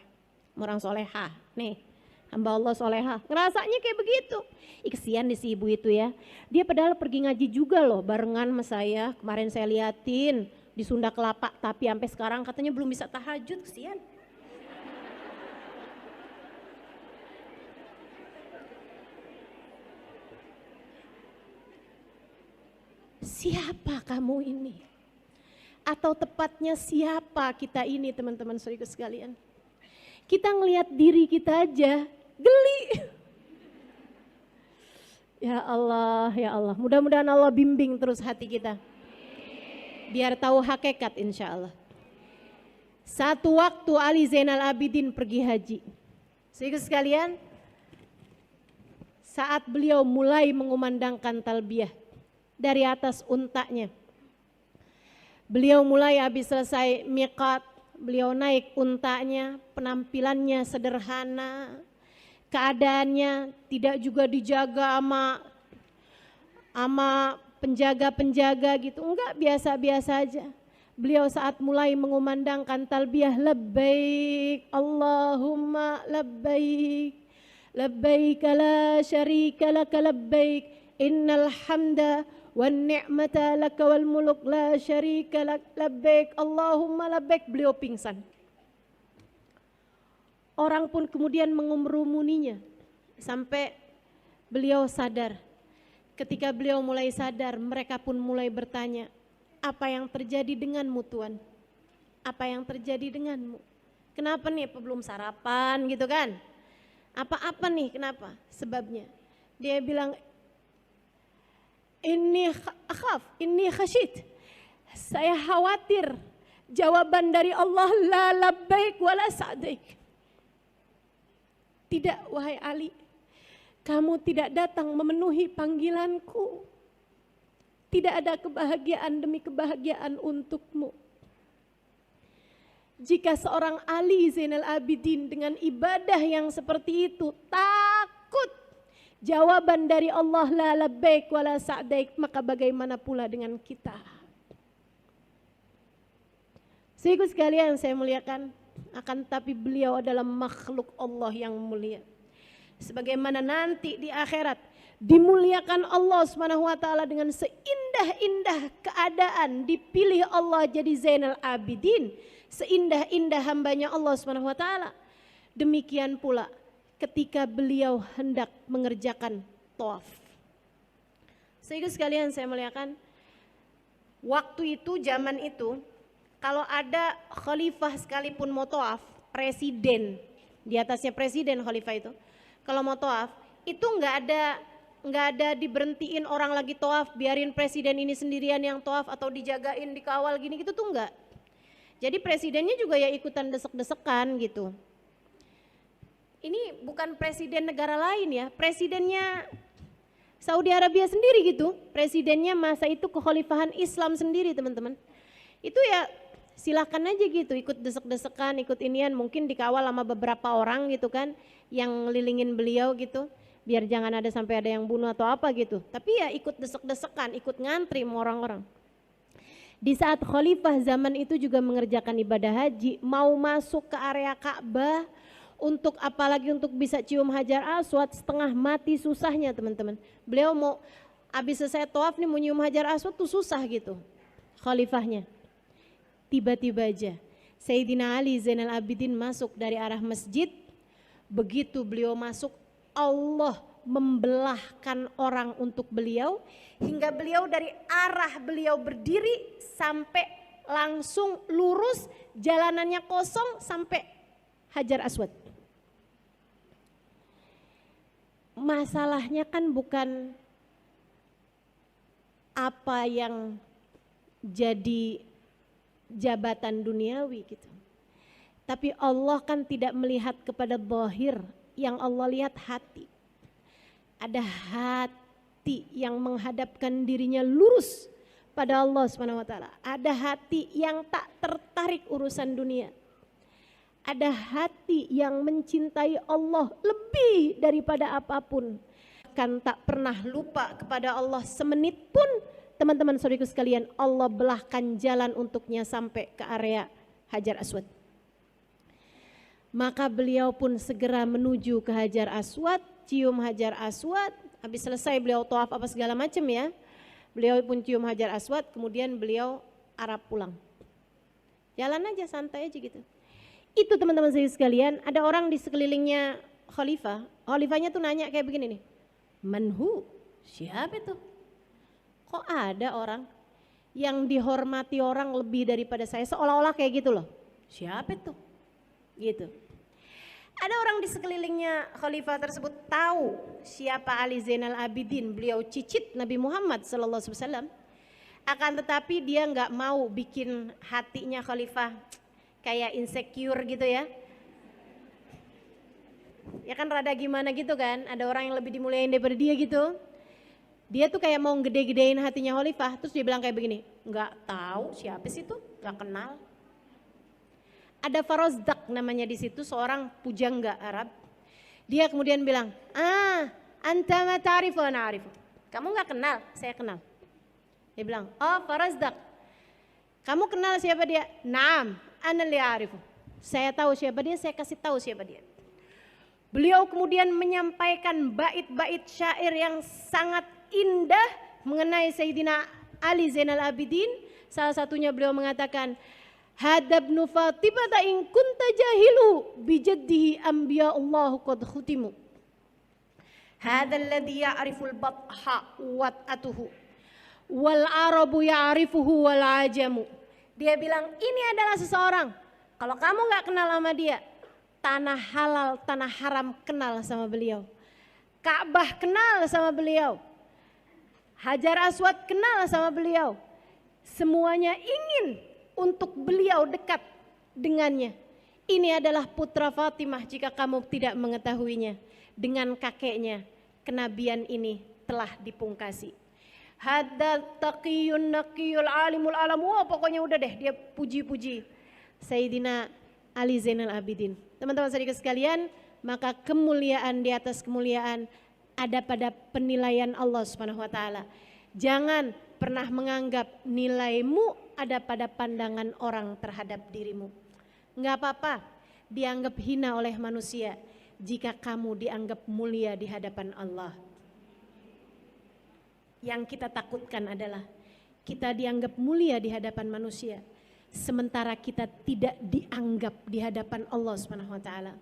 orang soleha. Nih, hamba Allah soleha. Ngerasanya kayak begitu. Kesian deh si ibu itu ya. Dia padahal pergi ngaji juga loh barengan sama saya. Kemarin saya liatin di Sunda Kelapa, tapi sampai sekarang katanya belum bisa tahajud, kesian. Siapa kamu ini? Atau tepatnya siapa kita ini teman-teman saudaraku sekalian? Kita ngelihat diri kita aja geli. Ya Allah, ya Allah. Mudah-mudahan Allah bimbing terus hati kita. Biar tahu hakikat insya Allah. Satu waktu Ali Zainal Abidin pergi haji. Saudaraku sekalian, saat beliau mulai mengumandangkan talbiyah dari atas untanya, beliau mulai habis selesai miqat, beliau naik untanya, penampilannya sederhana, keadaannya tidak juga dijaga sama penjaga-penjaga gitu, enggak, biasa-biasa aja. Beliau saat mulai mengumandangkan talbiyah, labbaik Allahumma labbaik, labbaik la syarika laka labbaik, innal hamda wan ni'mata laka wal muluk la syarika lak, labbaik Allahumma labbaik. Beliau pingsan. Orang pun kemudian mengerumuninya sampai beliau sadar. Ketika beliau mulai sadar, mereka pun mulai bertanya, apa yang terjadi denganmu Tuan? Apa yang terjadi denganmu? Kenapa nih, apa belum sarapan gitu kan? Apa-apa nih, kenapa? Sebabnya. Dia bilang, ini akhaf, ini khasyid. Saya khawatir jawaban dari Allah la labbaik wala sa'daik. Tidak wahai Ali, kamu tidak datang memenuhi panggilanku. Tidak ada kebahagiaan demi kebahagiaan untukmu. Jika seorang Ali Zainal Abidin dengan ibadah yang seperti itu takut jawaban dari Allah la labbaik wala sa'daik, maka bagaimana pula dengan kita? Saudaraku sekalian saya muliakan, akan tapi beliau adalah makhluk Allah yang mulia. Sebagaimana nanti di akhirat dimuliakan Allah SWT dengan seindah-indah keadaan, dipilih Allah jadi Zainal Abidin, seindah-indah hambanya Allah SWT. Demikian pula ketika beliau hendak mengerjakan tawaf. Saudaraku sekalian saya muliakan, waktu itu, zaman itu, kalau ada khalifah sekalipun mau tawaf, presiden, di atasnya presiden khalifah itu, kalau mau tawaf, itu nggak ada diberhentiin orang lagi tawaf, biarin presiden ini sendirian yang tawaf atau dijagain, dikawal gini gitu tuh enggak. Jadi presidennya juga ya ikutan desek-desekan gitu. Ini bukan presiden negara lain ya, presidennya Saudi Arabia sendiri gitu, presidennya masa itu kekhalifahan Islam sendiri teman-teman. Itu ya silakan aja gitu, ikut desek-desekan, ikut inian, mungkin dikawal sama beberapa orang gitu kan, yang ngelilingin beliau gitu, biar jangan ada sampai ada yang bunuh atau apa gitu. Tapi ya ikut desek-desekan, ikut ngantri sama orang-orang. Di saat khalifah zaman itu juga mengerjakan ibadah haji, mau masuk ke area Ka'bah, untuk apalagi untuk bisa cium Hajar Aswad, setengah mati susahnya teman-teman. Beliau mau Habis selesai tawaf nih mau nyium Hajar Aswad tuh susah gitu khalifahnya. Tiba-tiba aja Sayyidina Ali Zainal Abidin masuk dari arah masjid. Begitu beliau masuk, Allah membelahkan orang untuk beliau, hingga beliau dari arah beliau berdiri sampai langsung lurus, jalanannya kosong sampai Hajar Aswad. Masalahnya kan bukan apa yang jadi jabatan duniawi gitu. Tapi Allah kan tidak melihat kepada zahir, yang Allah lihat hati. Ada hati yang menghadapkan dirinya lurus pada Allah SWT. Ada hati yang tak tertarik urusan dunia. Ada hati yang mencintai Allah lebih daripada apapun. Kan tak pernah lupa kepada Allah semenit pun. Teman-teman saudaraku sekalian, Allah belahkan jalan untuknya sampai ke area Hajar Aswad. Maka beliau pun segera menuju ke Hajar Aswad, cium Hajar Aswad. Habis selesai beliau tawaf apa segala macam ya. Beliau pun cium Hajar Aswad, kemudian beliau arah pulang. Jalan aja, santai aja gitu. Itu teman-teman saya sekalian, ada orang di sekelilingnya khalifah. Khalifahnya tuh nanya kayak begini nih. Manhu? Siapa itu? Kok ada orang yang dihormati orang lebih daripada saya, seolah-olah kayak gitu loh. Siapa itu? Gitu. Ada orang di sekelilingnya khalifah tersebut tahu siapa Ali Zainal Abidin, beliau cicit Nabi Muhammad SAW. Akan tetapi dia nggak mau bikin hatinya khalifah kayak insecure gitu ya. Ya kan rada gimana gitu kan, ada orang yang lebih dimuliain daripada dia gitu. Dia tuh kayak mau gede-gedein hatinya khalifah, terus dia bilang kayak begini, nggak tahu siapa sih itu, nggak kenal. Ada Farazdak namanya di situ, seorang pujangga Arab. Dia kemudian bilang, anta ma ta'rifu ana a'rifu. Kamu nggak kenal, saya kenal. Dia bilang, oh Farazdak, kamu kenal siapa dia? Naam, ana li a'rifu. Saya tahu siapa dia, saya kasih tahu siapa dia. Beliau kemudian menyampaikan bait-bait syair yang sangat indah mengenai Sayyidina Ali Zainal Abidin. Salah satunya beliau mengatakan, hadabnu Fatimah in kunta jahilu bijaddihi anbiya Allah qad khutimu. Hadzal ladzi ya'riful batha wat'atuhu wal arabu ya'rifuhu wal ajamu. Dia bilang, ini adalah seseorang, kalau kamu nggak kenal sama dia, tanah halal, tanah haram kenal sama beliau. Ka'bah kenal sama beliau. Hajar Aswad kenal sama beliau. Semuanya ingin untuk beliau dekat dengannya. Ini adalah putra Fatimah jika kamu tidak mengetahuinya. Dengan kakeknya, kenabian ini telah dipungkasi. Hadza taqiyun naqiyul alimul alam. Wah, pokoknya udah deh, dia puji-puji Sayyidina Ali Zainal Abidin. Teman-teman saudara sekalian, maka kemuliaan di atas kemuliaan ada pada penilaian Allah Subhanahu wa taala. Jangan pernah menganggap nilaimu ada pada pandangan orang terhadap dirimu. Enggak apa-apa dianggap hina oleh manusia jika kamu dianggap mulia di hadapan Allah. Yang kita takutkan adalah kita dianggap mulia di hadapan manusia, sementara kita tidak dianggap di hadapan Allah Subhanahu wa taala.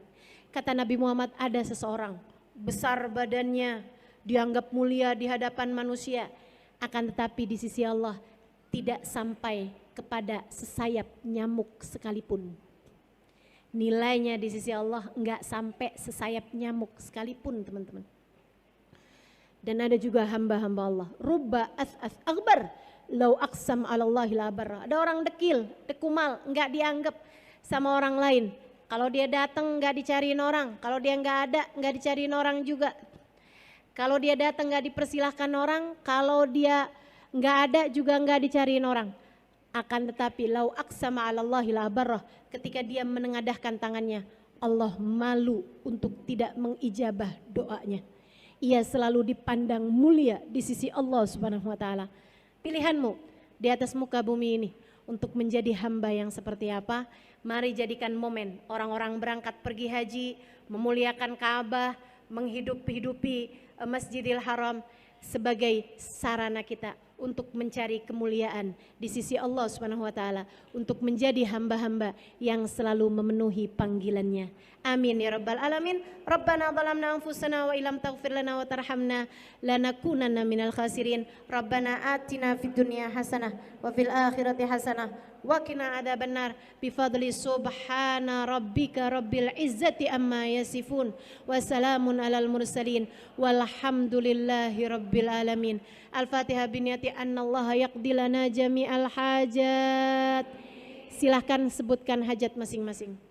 Kata Nabi Muhammad, ada seseorang besar badannya, dianggap mulia di hadapan manusia, akan tetapi di sisi Allah tidak sampai kepada sesayap nyamuk sekalipun. Nilainya di sisi Allah enggak sampai sesayap nyamuk sekalipun, teman-teman. Dan ada juga hamba-hamba Allah, rubba as'as akbar lau aqsam 'ala Allahi la barra. Ada orang dekil, dekumal, enggak dianggap sama orang lain. Kalau dia datang enggak dicariin orang, kalau dia enggak ada enggak dicariin orang juga. Kalau dia datang enggak dipersilahkan orang, kalau dia enggak ada juga enggak dicariin orang. Akan tetapi lau aqsama 'ala Allahi la barra, ketika dia menengadahkan tangannya, Allah malu untuk tidak mengijabah doanya. Ia selalu dipandang mulia di sisi Allah Subhanahu wa taala. Pilihanmu di atas muka bumi ini untuk menjadi hamba yang seperti apa? Mari jadikan momen orang-orang berangkat pergi haji, memuliakan Ka'bah, menghidup-hidupi Masjidil Haram. sebagai sarana kita untuk mencari kemuliaan di sisi Allah Subhanahu wa taala, untuk menjadi hamba-hamba yang selalu memenuhi panggilannya. Amin ya rabbal alamin. Rabbana zalamna anfusana wa illam taghfir lana wa tarhamna lanakunanna minal khasirin. Rabbana atina fid dunya hasanah wa fil akhirati hasanah wa qina adzabannar bi fadli subhana rabbika rabbil izzati amma yasifun wa salamun alal mursalin walhamdulillahi rabbil alamin. Al-Fatihah biniyati annallaha yaqdi lana jami'al hajat. Silahkan sebutkan hajat masing-masing.